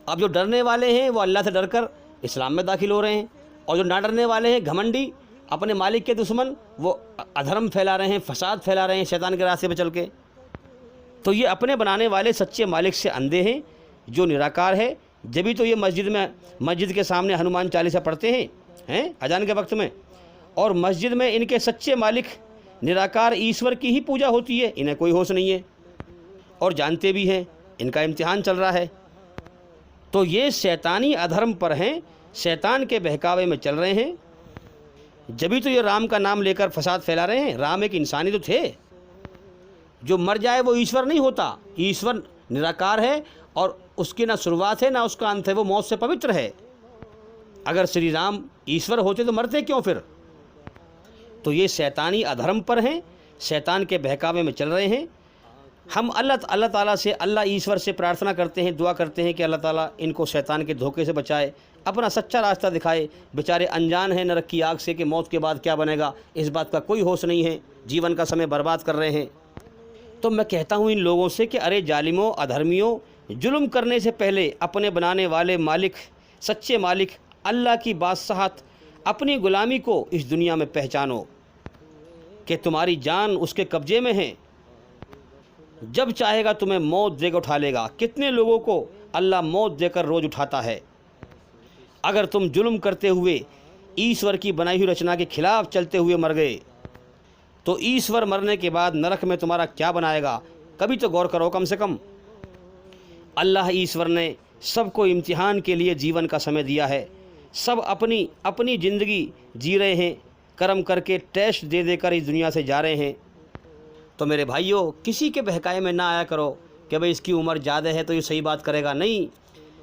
अब जो डरने वाले हैं वो अल्लाह से डर कर इस्लाम में दाखिल हो रहे हैं, और जो ना डरने वाले हैं, घमंडी, अपने मालिक के दुश्मन, वो अधर्म फैला रहे हैं, फसाद फैला रहे हैं शैतान के रास्ते पर चल के। तो ये अपने बनाने वाले सच्चे मालिक से अंधे हैं, जो निराकार है। जब भी तो ये मस्जिद के सामने हनुमान चालीसा पढ़ते हैं अजान के वक्त में, और मस्जिद में इनके सच्चे मालिक निराकार ईश्वर की ही पूजा होती है। इन्हें कोई होश नहीं है, और जानते भी हैं इनका इम्तिहान चल रहा है। तो ये शैतानी अधर्म पर हैं, शैतान के बहकावे में चल रहे हैं। जब भी तो ये राम का नाम लेकर फसाद फैला रहे हैं। राम एक इंसानी तो थे, जो मर जाए वो ईश्वर नहीं होता। ईश्वर निराकार है, और उसकी ना शुरुआत है ना उसका अंत है, वो मौत से पवित्र है। अगर श्री राम ईश्वर होते तो मरते क्यों फिर? तो ये शैतानी अधर्म पर हैं, शैतान के बहकावे में चल रहे हैं। हम अल्लाह ताला से, अल्लाह ईश्वर से प्रार्थना करते हैं, दुआ करते हैं कि अल्लाह ताला इनको शैतान के धोखे से बचाए, अपना सच्चा रास्ता दिखाए। बेचारे अनजान हैं नरक की आग से कि मौत के बाद क्या बनेगा, इस बात का कोई होश नहीं है, जीवन का समय बर्बाद कर रहे हैं। तो मैं कहता हूँ इन लोगों से कि अरे जालिमों, अधर्मियों, जुल्म करने से पहले अपने बनाने वाले मालिक, सच्चे मालिक अल्लाह की बादशाहत, अपनी ग़ुलामी को इस दुनिया में पहचानो कि तुम्हारी जान उसके कब्ज़े में है। जब चाहेगा तुम्हें मौत देकर उठा लेगा। कितने लोगों को अल्लाह मौत देकर रोज़ उठाता है। अगर तुम जुल्म करते हुए ईश्वर की बनाई हुई रचना के खिलाफ चलते हुए मर गए, तो ईश्वर मरने के बाद नरक में तुम्हारा क्या बनाएगा? कभी तो गौर करो कम से कम। अल्लाह ईश्वर ने सबको इम्तिहान के लिए जीवन का समय दिया है। सब अपनी अपनी ज़िंदगी जी रहे हैं, कर्म करके टेस्ट दे देकर इस दुनिया से जा रहे हैं। तो मेरे भाइयों, किसी के बहकाए में ना आया करो कि भाई इसकी उम्र ज़्यादा है तो ये सही बात करेगा। नहीं,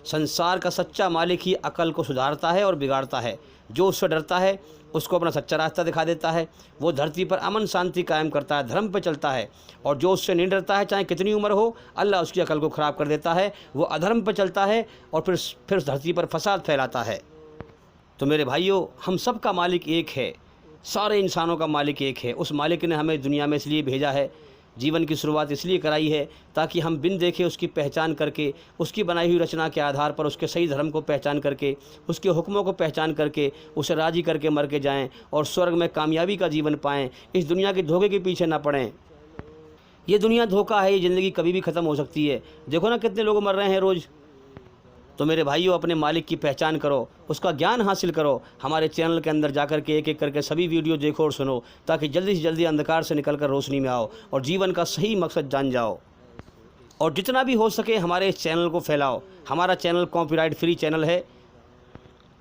संसार का सच्चा मालिक ही अकल को सुधारता है और बिगाड़ता है। जो उससे डरता है उसको अपना सच्चा रास्ता दिखा देता है, वो धरती पर अमन शांति कायम करता है, धर्म पर चलता है। और जो उससे नहीं डरता है, चाहे कितनी उम्र हो, अल्लाह उसकी अकल को ख़राब कर देता है, वो अधर्म पर चलता है और फिर धरती पर फसाद फैलाता है। तो मेरे भाइयों, हम सब का मालिक एक है, सारे इंसानों का मालिक एक है। उस मालिक ने हमें दुनिया में इसलिए भेजा है, जीवन की शुरुआत इसलिए कराई है ताकि हम बिन देखे उसकी पहचान करके, उसकी बनाई हुई रचना के आधार पर उसके सही धर्म को पहचान करके, उसके हुक्मों को पहचान करके उसे राज़ी करके मर के जाएं और स्वर्ग में कामयाबी का जीवन पाएं। इस दुनिया के धोखे के पीछे ना पड़ें। ये दुनिया धोखा है, ये ज़िंदगी कभी भी ख़त्म हो सकती है। देखो ना कितने लोग मर रहे हैं रोज़। तो मेरे भाइयों, अपने मालिक की पहचान करो, उसका ज्ञान हासिल करो। हमारे चैनल के अंदर जाकर के एक एक करके सभी वीडियो देखो और सुनो, ताकि जल्दी से जल्दी अंधकार से निकलकर रोशनी में आओ और जीवन का सही मकसद जान जाओ। और जितना भी हो सके हमारे इस चैनल को फैलाओ। हमारा चैनल कॉपीराइट फ्री चैनल है।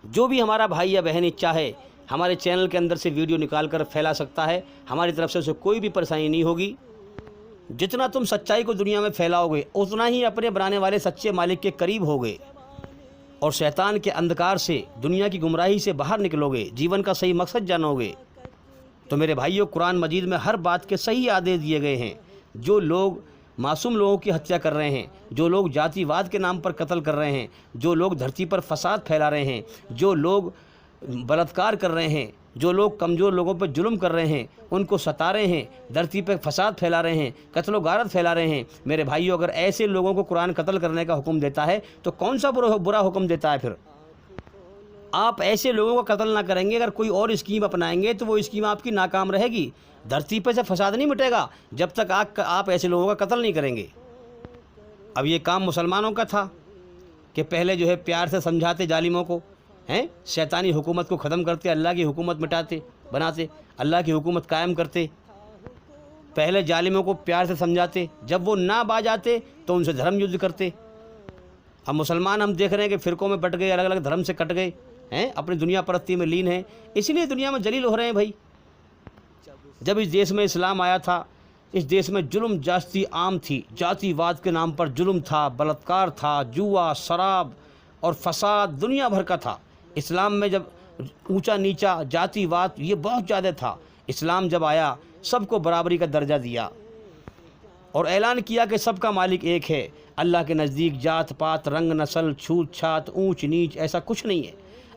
जो भी हमारा भाई या बहन इच्छा है, हमारे चैनल के अंदर से वीडियो निकाल कर फैला सकता है। हमारी तरफ से उसे कोई भी परेशानी नहीं होगी। जितना तुम सच्चाई को दुनिया में फैलाओगे, उतना ही अपने बनाने वाले सच्चे मालिक के करीब होगे और शैतान के अंधकार से, दुनिया की गुमराही से बाहर निकलोगे, जीवन का सही मकसद जानोगे। तो मेरे भाइयों, कुरान मजीद में हर बात के सही आदेश दिए गए हैं। जो लोग मासूम लोगों की हत्या कर रहे हैं, जो लोग जातिवाद के नाम पर कत्ल कर रहे हैं, जो लोग धरती पर फसाद फैला रहे हैं, जो लोग बलात्कार कर रहे हैं, जो लोग कमज़ोर लोगों पर जुल्म कर रहे हैं, उनको सता रहे हैं, धरती पर फसाद फैला रहे हैं, कत्ल गारत फैला रहे हैं, मेरे भाइयों, अगर ऐसे लोगों को कुरान कत्ल करने का हुक्म देता है तो कौन सा बुरा हुक्म देता है? फिर आप ऐसे लोगों का कत्ल ना करेंगे, अगर कोई और स्कीम अपनाएंगे तो वो स्कीम आपकी नाकाम रहेगी। धरती पर से फसाद नहीं मिटेगा जब तक आप ऐसे लोगों का कत्ल नहीं करेंगे। अब ये काम मुसलमानों का था कि पहले जो है प्यार से समझाते जालिमों को, हैं, शैतानी हुकूमत को ख़त्म करते, अल्लाह की हुकूमत मिटाते, बनाते, अल्लाह की हुकूमत कायम करते। पहले जालिमों को प्यार से समझाते, जब वो ना बाज आते तो उनसे धर्म युद्ध करते। अब मुसलमान हम देख रहे हैं कि फ़िरक़ों में बट गए, अलग अलग धर्म से कट गए हैं, अपनी दुनिया परस्ती में लीन हैं, इसीलिए दुनिया में जलील हो रहे हैं। भाई, जब इस देश में इस्लाम आया था, इस देश में जुल्म जास्ती आम थी, जातिवाद के नाम पर जुल्म था, बलात्कार था, जुआ, शराब और फसाद दुनिया भर का था। इस्लाम में जब ऊंचा नीचा, जातिवाद ये बहुत ज़्यादा था। इस्लाम जब आया, सबको बराबरी का दर्जा दिया और ऐलान किया कि सबका मालिक एक है। अल्लाह के नज़दीक जात पात, रंग, नस्ल, छूत छात, ऊंच नीच ऐसा कुछ नहीं है।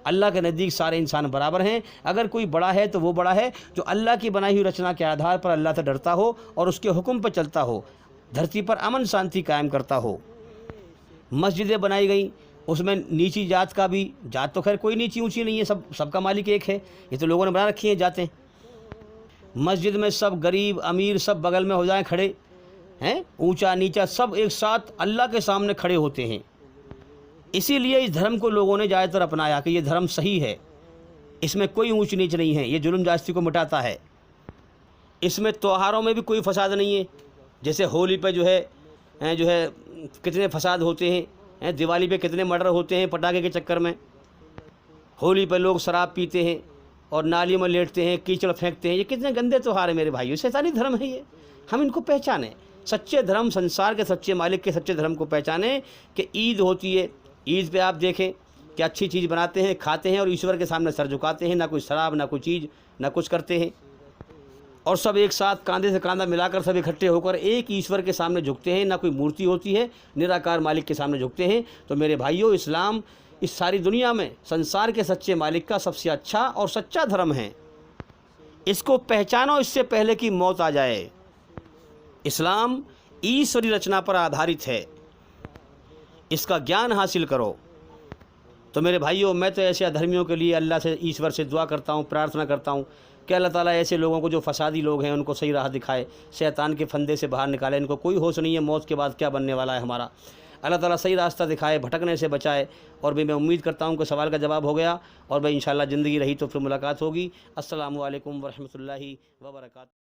अल्लाह के नज़दीक सारे इंसान बराबर हैं। अगर कोई बड़ा है तो वो बड़ा है जो अल्लाह की बनाई हुई रचना के आधार पर अल्लाह से डरता हो और उसके हुक्म पर चलता हो, धरती पर अमन शांति कायम करता हो। मस्जिदें बनाई गई, उसमें नीची जात का भी, जात तो खैर कोई नीची ऊंची नहीं है, सबका मालिक एक है। ये तो लोगों ने बना रखी है जातें। मस्जिद में सब गरीब अमीर सब बगल में हो जाएं खड़े हैं, ऊंचा नीचा सब एक साथ अल्लाह के सामने खड़े होते हैं। इसीलिए इस धर्म को लोगों ने ज़्यादातर अपनाया कि ये धर्म सही है, इसमें कोई ऊंच नीच नहीं है, ये जुल्म जास्ती को मिटाता है। इसमें त्योहारों में भी कोई फसाद नहीं है। जैसे होली पे जो है कितने फसाद होते हैं, दिवाली पे कितने मर्डर होते हैं पटाखे के चक्कर में। होली पे लोग शराब पीते हैं और नालियों में लेटते हैं, कीचड़ फेंकते हैं। ये कितने गंदे त्यौहार है मेरे भाइयों, शैतानी धर्म है ये। हम इनको पहचानें, सच्चे धर्म, संसार के सच्चे मालिक के सच्चे धर्म को पहचानें। कि ईद होती है, ईद पे आप देखें कि अच्छी चीज़ बनाते हैं, खाते हैं और ईश्वर के सामने सर झुकाते हैं। ना कोई शराब, ना कोई चीज़, ना कुछ करते हैं और सब एक साथ कांधे से कांधा मिलाकर सब इकट्ठे होकर एक ईश्वर के सामने झुकते हैं। ना कोई मूर्ति होती है, निराकार मालिक के सामने झुकते हैं। तो मेरे भाइयों, इस्लाम इस सारी दुनिया में संसार के सच्चे मालिक का सबसे अच्छा और सच्चा धर्म है। इसको पहचानो इससे पहले कि मौत आ जाए। इस्लाम ईश्वरी रचना पर आधारित है, इसका ज्ञान हासिल करो। तो मेरे भाइयों, मैं तो ऐसे अधर्मियों के लिए अल्लाह से, ईश्वर से दुआ करता हूँ, प्रार्थना करता हूँ कि अल्लाह ताला ऐसे लोगों को, जो फसादी लोग हैं, उनको सही राह दिखाए, शैतान के फंदे से बाहर निकाले। इनको कोई होश नहीं है मौत के बाद क्या बनने वाला है हमारा। अल्लाह ताला सही रास्ता दिखाए, भटकने से बचाए। और मैं उम्मीद करता हूँ कि सवाल का जवाब हो गया, और भाई इंशाल्लाह ज़िंदगी रही तो फिर मुलाकात होगी। अस्सलामु अलैकुम वरहमतुल्लाहि व बरकातहू।